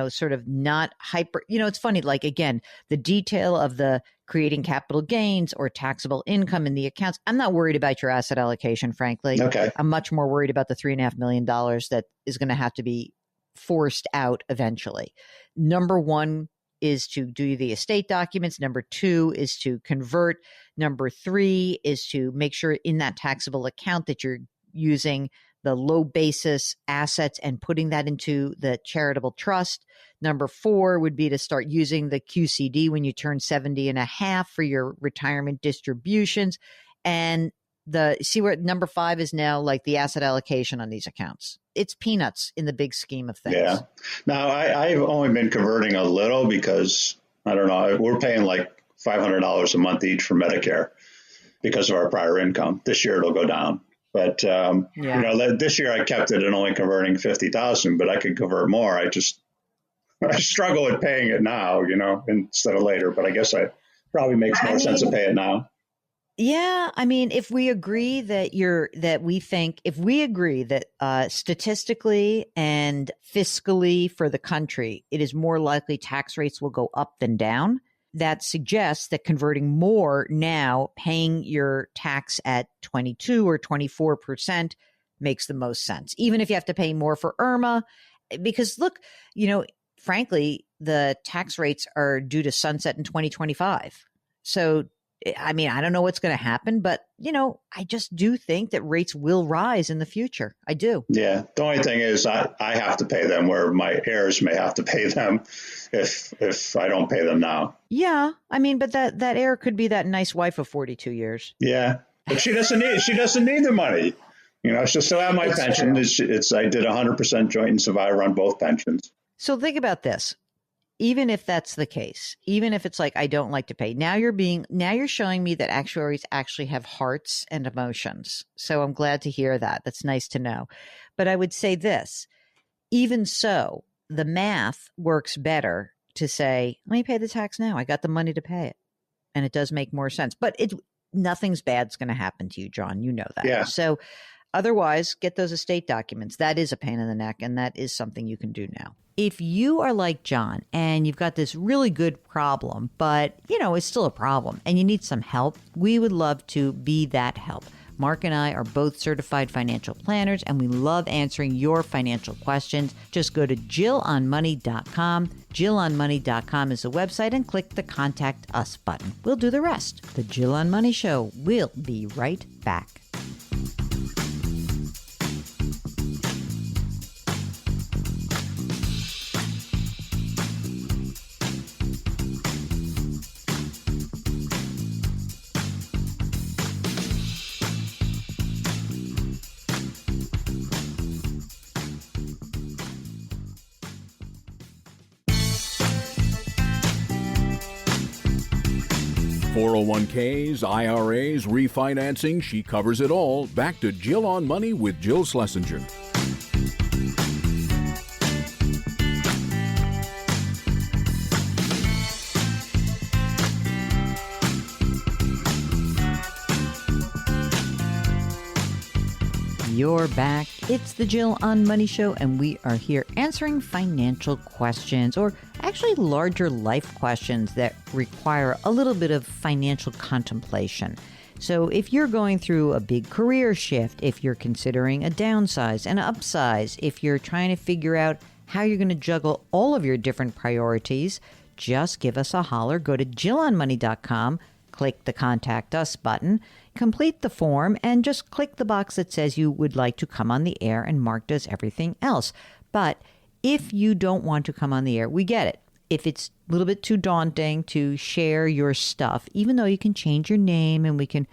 sort of not hyper, it's funny, like, again, the detail of the creating capital gains or taxable income in the accounts. I'm not worried about your asset allocation, frankly. Okay. I'm much more worried about the $3.5 million that is going to have to be forced out eventually. Number one is to do the estate documents. Number two is to convert. Number three is to make sure in that taxable account that you're using the low basis assets and putting that into the charitable trust. Number four would be to start using the QCD when you turn 70 and a half for your retirement distributions. And see where number five is now, like the asset allocation on these accounts. It's peanuts in the big scheme of things. Yeah. Now, I've only been converting a little because, I don't know, we're paying like $500 a month each for Medicare because of our prior income. This year it'll go down. But, this year I kept it and only converting 50,000, but I could convert more. I struggle with paying it now, instead of later, but I guess it probably makes more sense to pay it now. Yeah. I mean, if we agree that statistically and fiscally for the country, it is more likely tax rates will go up than down. That suggests that converting more now, paying your tax at 22 or 24% makes the most sense, even if you have to pay more for IRMA. Because look, frankly, the tax rates are due to sunset in 2025. So, I mean, I don't know what's going to happen, but, I just do think that rates will rise in the future. I do. Yeah. The only thing is I have to pay them where my heirs may have to pay them if I don't pay them now. Yeah. I mean, but that heir could be that nice wife of 42 years. Yeah. But she doesn't need the money. She'll still have my pension. I did 100% joint and survivor on both pensions. So think about this. Even if that's the case, even if it's like, I don't like to pay, now you're showing me that actuaries actually have hearts and emotions. So I'm glad to hear that. That's nice to know. But I would say this, even so, the math works better to say, let me pay the tax now. I got the money to pay it. And it does make more sense. But nothing's bad's going to happen to you, John. You know that. Yeah. So otherwise, get those estate documents. That is a pain in the neck, and that is something you can do now. If you are like John and you've got this really good problem, but, it's still a problem and you need some help, we would love to be that help. Mark and I are both certified financial planners, and we love answering your financial questions. Just go to JillOnMoney.com. JillOnMoney.com is the website, and click the Contact Us button. We'll do the rest. The Jill on Money Show will be right back. .401ks, IRAs, refinancing, she covers it all. Back to Jill on Money with Jill Schlesinger. You're back. It's the Jill on Money Show, and we are here answering financial questions, or actually larger life questions that require a little bit of financial contemplation. So if you're going through a big career shift, if you're considering a downsize, an upsize, if you're trying to figure out how you're going to juggle all of your different priorities, just give us a holler. Go to JillOnMoney.com, click the Contact Us button, complete the form, and just click the box that says you would like to come on the air, and Mark does everything else. But if you don't want to come on the air, we get it. If it's a little bit too daunting to share your stuff, even though you can change your name and we can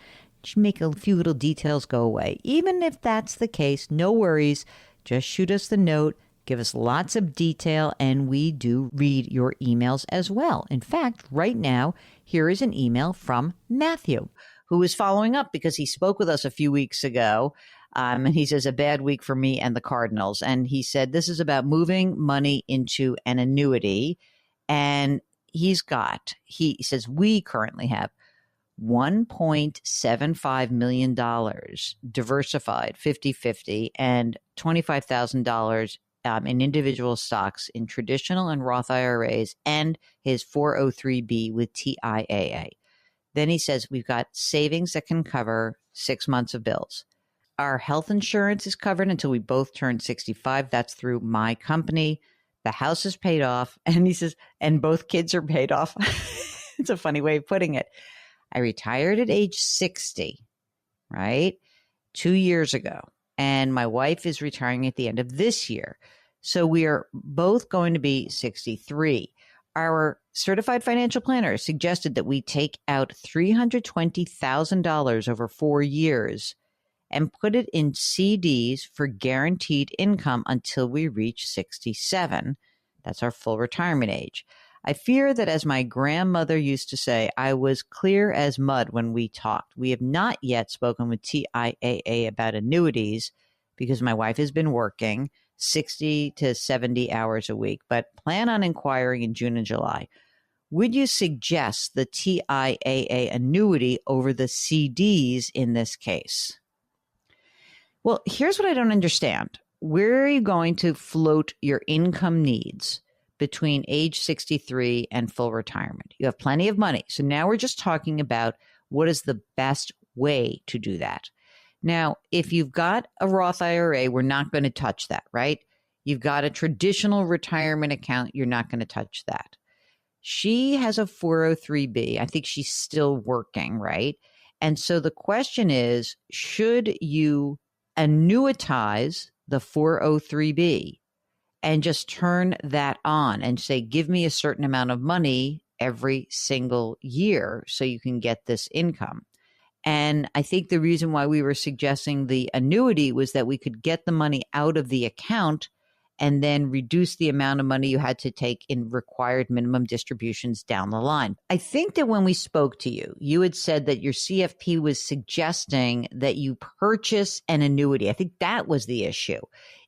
make a few little details go away, even if that's the case, no worries. Just shoot us the note, give us lots of detail, and we do read your emails as well. In fact, right now, here is an email from Matthew, who is following up because he spoke with us a few weeks ago. And he says, a bad week for me and the Cardinals. And he said, this is about moving money into an annuity. And he says, we currently have $1.75 million diversified 50-50 and $25,000 in individual stocks in traditional and Roth IRAs and his 403B with TIAA. Then he says, we've got savings that can cover 6 months of bills. Our health insurance is covered until we both turn 65. That's through my company. The house is paid off. And he says, and both kids are paid off. It's a funny way of putting it. I retired at age 60, right? 2 years ago. And my wife is retiring at the end of this year. So we are both going to be 63. Our certified financial planner suggested that we take out $320,000 over 4 years and put it in CDs for guaranteed income until we reach 67. That's our full retirement age. I fear that, as my grandmother used to say, I was clear as mud when we talked. We have not yet spoken with TIAA about annuities because my wife has been working 60 to 70 hours a week, but plan on inquiring in June and July. Would you suggest the TIAA annuity over the CDs in this case? Well, here's what I don't understand. Where are you going to float your income needs between age 63 and full retirement? You have plenty of money. So now we're just talking about what is the best way to do that. Now, if you've got a Roth IRA, we're not going to touch that, right? You've got a traditional retirement account, you're not going to touch that. She has a 403B. I think she's still working, right? And so the question is, should you annuitize the 403B and just turn that on and say, give me a certain amount of money every single year so you can get this income? And I think the reason why we were suggesting the annuity was that we could get the money out of the account and then reduce the amount of money you had to take in required minimum distributions down the line. I think that when we spoke to you, you had said that your CFP was suggesting that you purchase an annuity. I think that was the issue.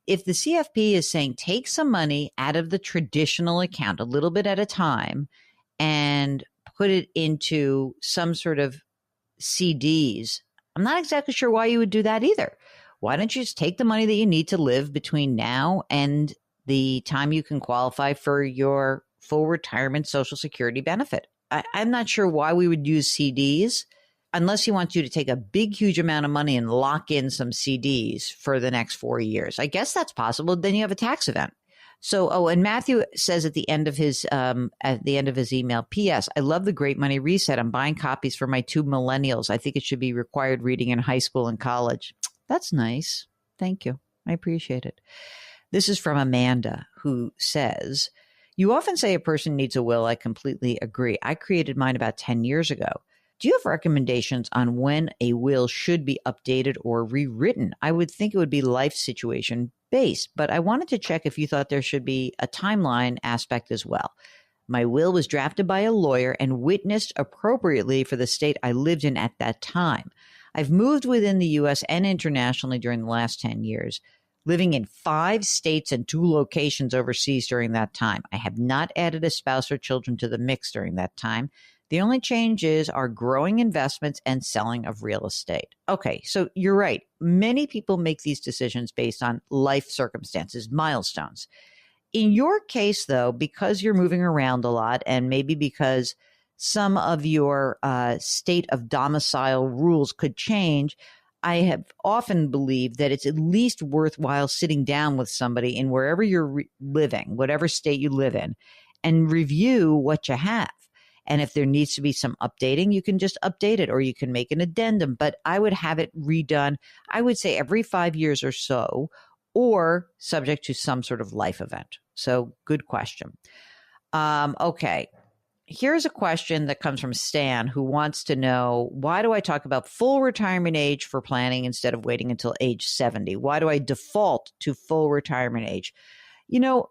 If the CFP is saying take some money out of the traditional account a little bit at a time and put it into some sort of CDs, I'm not exactly sure why you would do that either. Why don't you just take the money that you need to live between now and the time you can qualify for your full retirement Social Security benefit? I'm not sure why we would use CDs unless he wants you to take a big, huge amount of money and lock in some CDs for the next 4 years. I guess that's possible. Then you have a tax event. So, and Matthew says at the end of his email, P.S. I love the Great Money Reset. I'm buying copies for my 2 millennials. I think it should be required reading in high school and college. That's nice. Thank you. I appreciate it. This is from Amanda, who says, you often say a person needs a will. I completely agree. I created mine about 10 years ago. Do you have recommendations on when a will should be updated or rewritten? I would think it would be life situation based, but I wanted to check if you thought there should be a timeline aspect as well. My will was drafted by a lawyer and witnessed appropriately for the state I lived in at that time. I've moved within the U.S. and internationally during the last 10 years, living in 5 states and 2 locations overseas during that time. I have not added a spouse or children to the mix during that time. The only changes are growing investments and selling of real estate. Okay, so you're right. Many people make these decisions based on life circumstances, milestones. In your case, though, because you're moving around a lot and maybe because some of your state of domicile rules could change, I have often believed that it's at least worthwhile sitting down with somebody in wherever you're living, whatever state you live in, and review what you have. And if there needs to be some updating, you can just update it or you can make an addendum. But I would have it redone, I would say every 5 years or so, or subject to some sort of life event. So good question. Okay. Here's a question that comes from Stan, who wants to know, why do I talk about full retirement age for planning instead of waiting until age 70? Why do I default to full retirement age?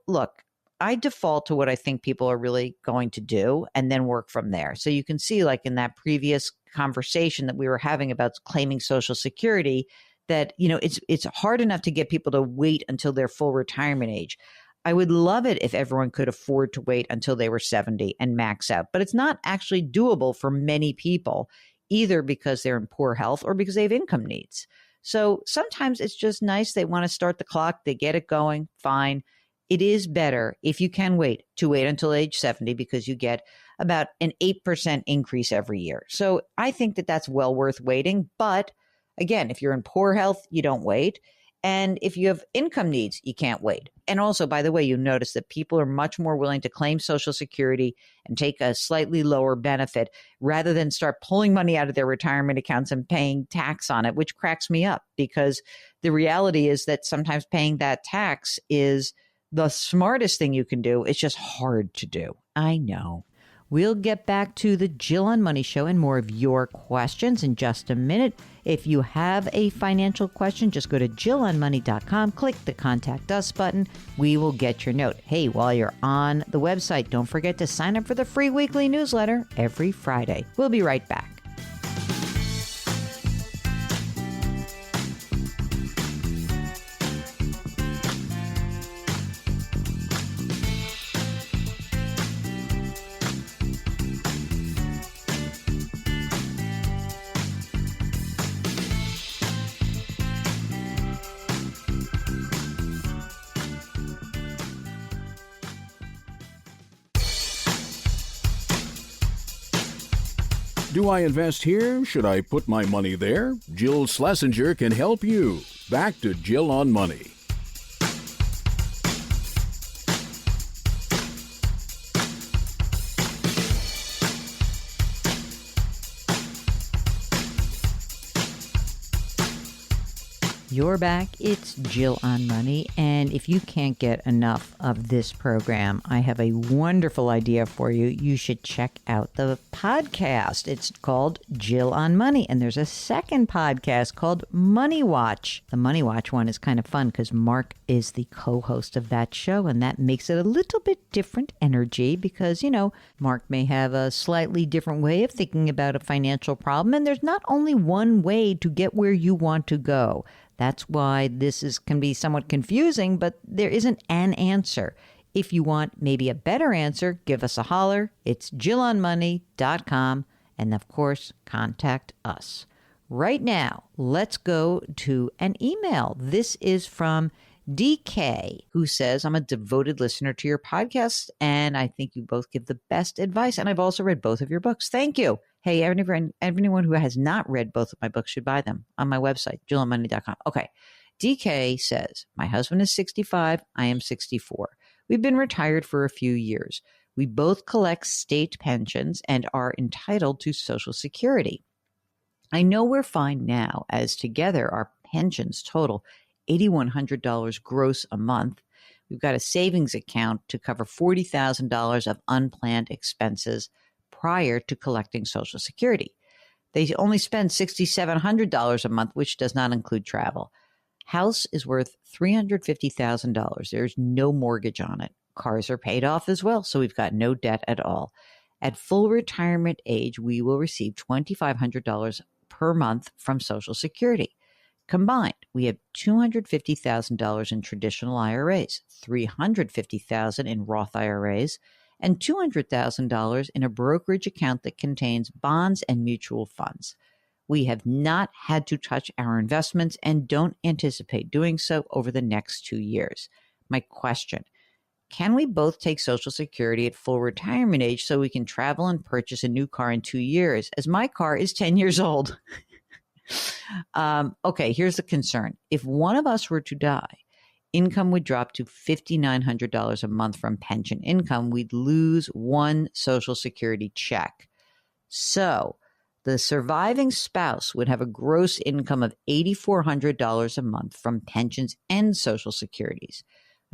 Look, I default to what I think people are really going to do and then work from there. So you can see, like in that previous conversation that we were having about claiming Social Security, that, it's hard enough to get people to wait until their full retirement age. I would love it if everyone could afford to wait until they were 70 and max out, but it's not actually doable for many people, either because they're in poor health or because they have income needs. So sometimes it's just nice. They want to start the clock. They get it going. Fine. It is better if you can wait until age 70 because you get about an 8% increase every year. So I think that that's well worth waiting. But again, if you're in poor health, you don't wait. And if you have income needs, you can't wait. And also, by the way, you notice that people are much more willing to claim Social Security and take a slightly lower benefit rather than start pulling money out of their retirement accounts and paying tax on it, which cracks me up because the reality is that sometimes paying that tax is the smartest thing you can do. It's just hard to do. I know. We'll get back to the Jill on Money Show and more of your questions in just a minute. If you have a financial question, just go to JillOnMoney.com, click the Contact Us button. We will get your note. Hey, while you're on the website, don't forget to sign up for the free weekly newsletter every Friday. We'll be right back. Do I invest here? Should I put my money there? Jill Schlesinger can help you. Back to Jill on Money. You're back. It's Jill on Money. And if you can't get enough of this program, I have a wonderful idea for you. You should check out the podcast. It's called Jill on Money. And there's a second podcast called Money Watch. The Money Watch one is kind of fun because Mark is the co-host of that show. And that makes it a little bit different energy because, you know, Mark may have a slightly different way of thinking about a financial problem. And there's not only one way to get where you want to go. That's why can be somewhat confusing, but there isn't an answer. If you want maybe a better answer, give us a holler. It's jillonmoney.com. And of course, contact us. Right now, let's go to an email. This is from DK, who says, I'm a devoted listener to your podcast, and I think you both give the best advice. And I've also read both of your books. Thank you. Hey, everyone who has not read both of my books should buy them on my website, jillonmoney.com. Okay. DK says, my husband is 65. I am 64. We've been retired for a few years. We both collect state pensions and are entitled to Social Security. I know we're fine now, as together our pensions total $8,100 gross a month. We've got a savings account to cover $40,000 of unplanned expenses prior to collecting Social Security. They only spend $6,700 a month, which does not include travel. House is worth $350,000. There's no mortgage on it. Cars are paid off as well, so we've got no debt at all. At full retirement age, we will receive $2,500 per month from Social Security. Combined, we have $250,000 in traditional IRAs, $350,000 in Roth IRAs, and $200,000 in a brokerage account that contains bonds and mutual funds. We have not had to touch our investments and don't anticipate doing so over the next 2 years. My question, can we both take Social Security at full retirement age so we can travel and purchase a new car in 2 years, as my car is 10 years old? Okay, here's the concern. If one of us were to die, income would drop to $5,900 a month from pension income. We'd lose one Social Security check. So the surviving spouse would have a gross income of $8,400 a month from pensions and Social Securities.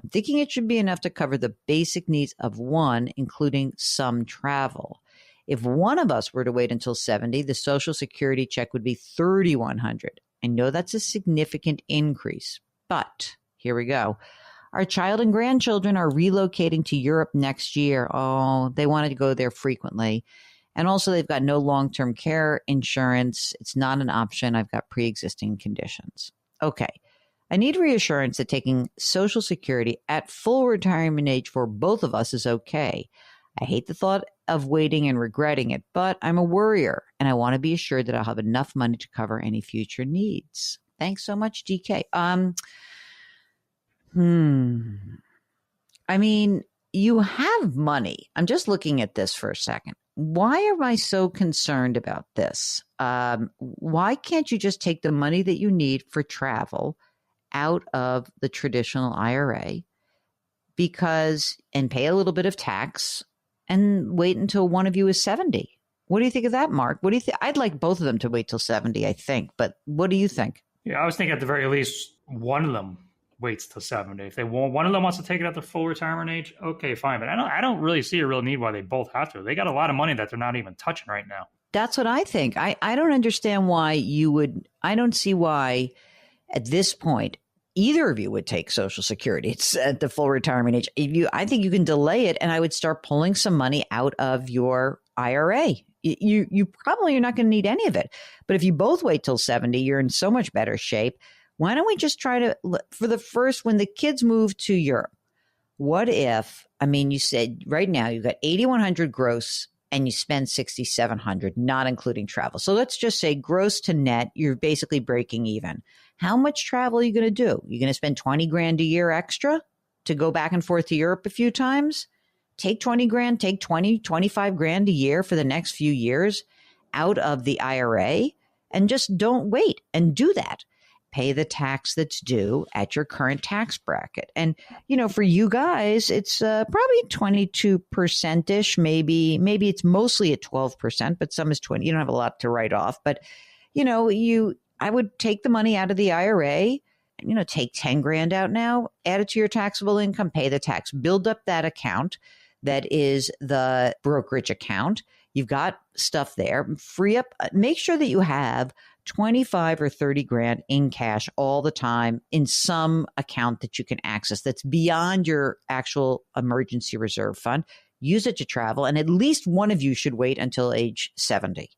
I'm thinking it should be enough to cover the basic needs of one, including some travel. If one of us were to wait until 70, the Social Security check would be $3,100. I know that's a significant increase, but here we go. Our child and grandchildren are relocating to Europe next year. Oh, they wanted to go there frequently. And also, they've got no long-term care insurance. It's not an option. I've got pre-existing conditions. Okay. I need reassurance that taking Social Security at full retirement age for both of us is okay. I hate the thought of waiting and regretting it, but I'm a worrier, and I want to be assured that I'll have enough money to cover any future needs. Thanks so much, DK. I mean, you have money. I'm just looking at this for a second. Why am I so concerned about this? Why can't you just take the money that you need for travel out of the traditional IRA and pay a little bit of tax and wait until one of you is 70? What do you think of that, Mark? What do you think? I'd like both of them to wait till 70, I think. But what do you think? Yeah, I was thinking at the very least, one of them waits till 70. If one of them wants to take it at the full retirement age, okay, fine. But I don't really see a real need why they both have to. They got a lot of money that they're not even touching right now. That's what I think. I don't understand why you would. I don't see why at this point either of you would take Social Security. It's at the full retirement age. I think you can delay it, and I would start pulling some money out of your IRA. You probably are not going to need any of it. But if you both wait till 70, you're in so much better shape. Why don't we just try to, for the first, when the kids move to Europe, what if, you said right now you've got $8,100 gross and you spend $6,700, not including travel. So let's just say gross to net, you're basically breaking even. How much travel are you going to do? You're going to spend $20,000 a year extra to go back and forth to Europe a few times? Take $20,000, take $25,000 a year for the next few years out of the IRA, and just don't wait and do that. Pay the tax that's due at your current tax bracket. And, for you guys, it's probably 22%-ish, maybe it's mostly at 12%, but some is 20. You don't have a lot to write off, but, I would take the money out of the IRA, take 10 grand out now, add it to your taxable income, pay the tax, build up that account that is the brokerage account. You've got stuff there, free up, make sure that you have 25 or 30 grand in cash all the time in some account that you can access that's beyond your actual emergency reserve fund. Use it to travel. And at least one of you should wait until age 70.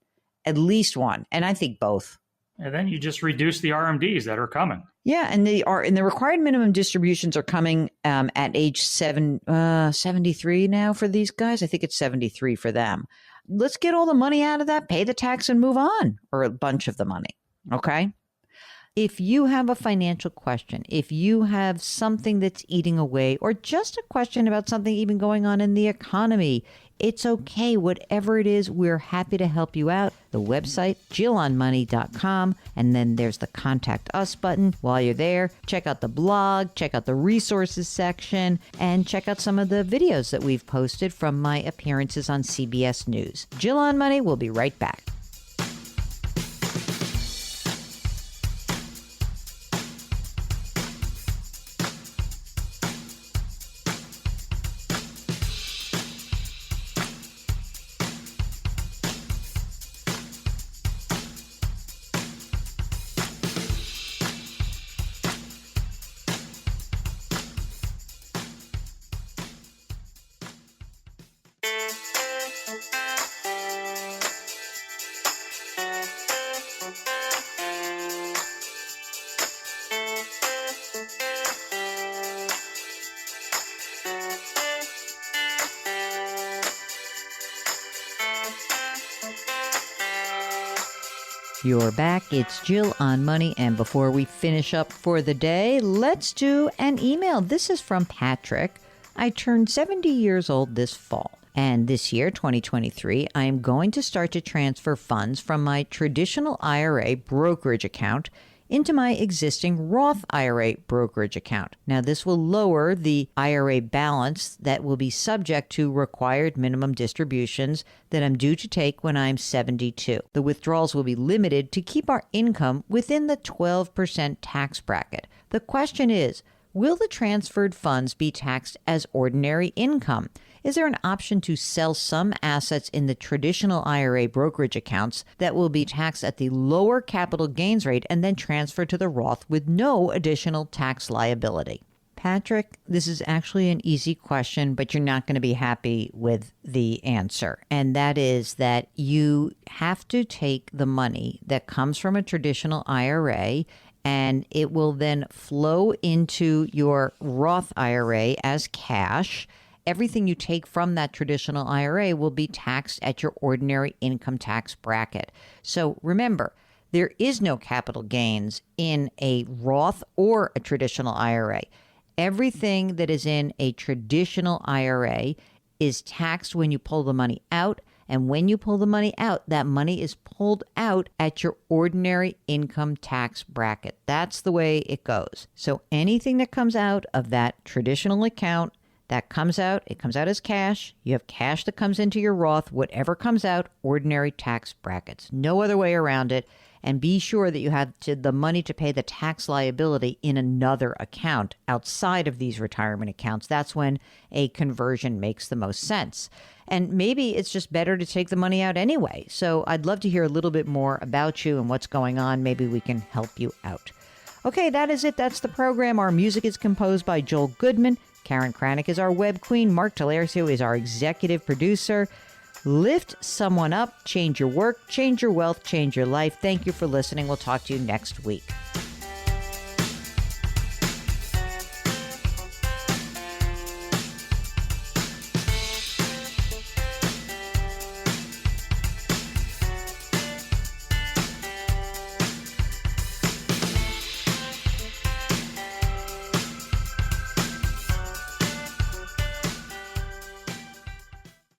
At least one. And I think both. And then you just reduce the RMDs that are coming. Yeah, and the required minimum distributions are coming at age 73 now for these guys. I think it's 73 for them. Let's get all the money out of that, pay the tax and move on, or a bunch of the money. Okay? If you have a financial question, if you have something that's eating away, or just a question about something even going on in the economy, it's okay. Whatever it is, we're happy to help you out. The website, JillOnMoney.com, and then there's the Contact Us button. While you're there, check out the blog, check out the resources section, and check out some of the videos that we've posted from my appearances on CBS News. Jill on Money, we'll be right back. You're back. It's Jill on Money. And before we finish up for the day, let's do an email. This is from Patrick. I turned 70 years old this fall. And this year, 2023, I am going to start to transfer funds from my traditional IRA brokerage account into my existing Roth IRA brokerage account. Now, this will lower the IRA balance that will be subject to required minimum distributions that I'm due to take when I'm 72. The withdrawals will be limited to keep our income within the 12% tax bracket. The question is, will the transferred funds be taxed as ordinary income? Is there an option to sell some assets in the traditional IRA brokerage accounts that will be taxed at the lower capital gains rate and then transfer to the Roth with no additional tax liability? Patrick, this is actually an easy question, but you're not going to be happy with the answer. And that is that you have to take the money that comes from a traditional IRA and it will then flow into your Roth IRA as cash. Everything you take from that traditional IRA will be taxed at your ordinary income tax bracket. So remember, there is no capital gains in a Roth or a traditional IRA. Everything that is in a traditional IRA is taxed when you pull the money out. And when you pull the money out, that money is pulled out at your ordinary income tax bracket. That's the way it goes. So anything that comes out of that traditional account, that comes out, it comes out as cash. You have cash that comes into your Roth. Whatever comes out, ordinary tax brackets. No other way around it. And be sure that you have the money to pay the tax liability in another account outside of these retirement accounts. That's when a conversion makes the most sense. And maybe it's just better to take the money out anyway. So I'd love to hear a little bit more about you and what's going on. Maybe we can help you out. Okay, that is it. That's the program. Our music is composed by Joel Goodman. Karen Kranick is our web queen. Mark Talercio is our executive producer. Lift someone up, change your work, change your wealth, change your life. Thank you for listening. We'll talk to you next week.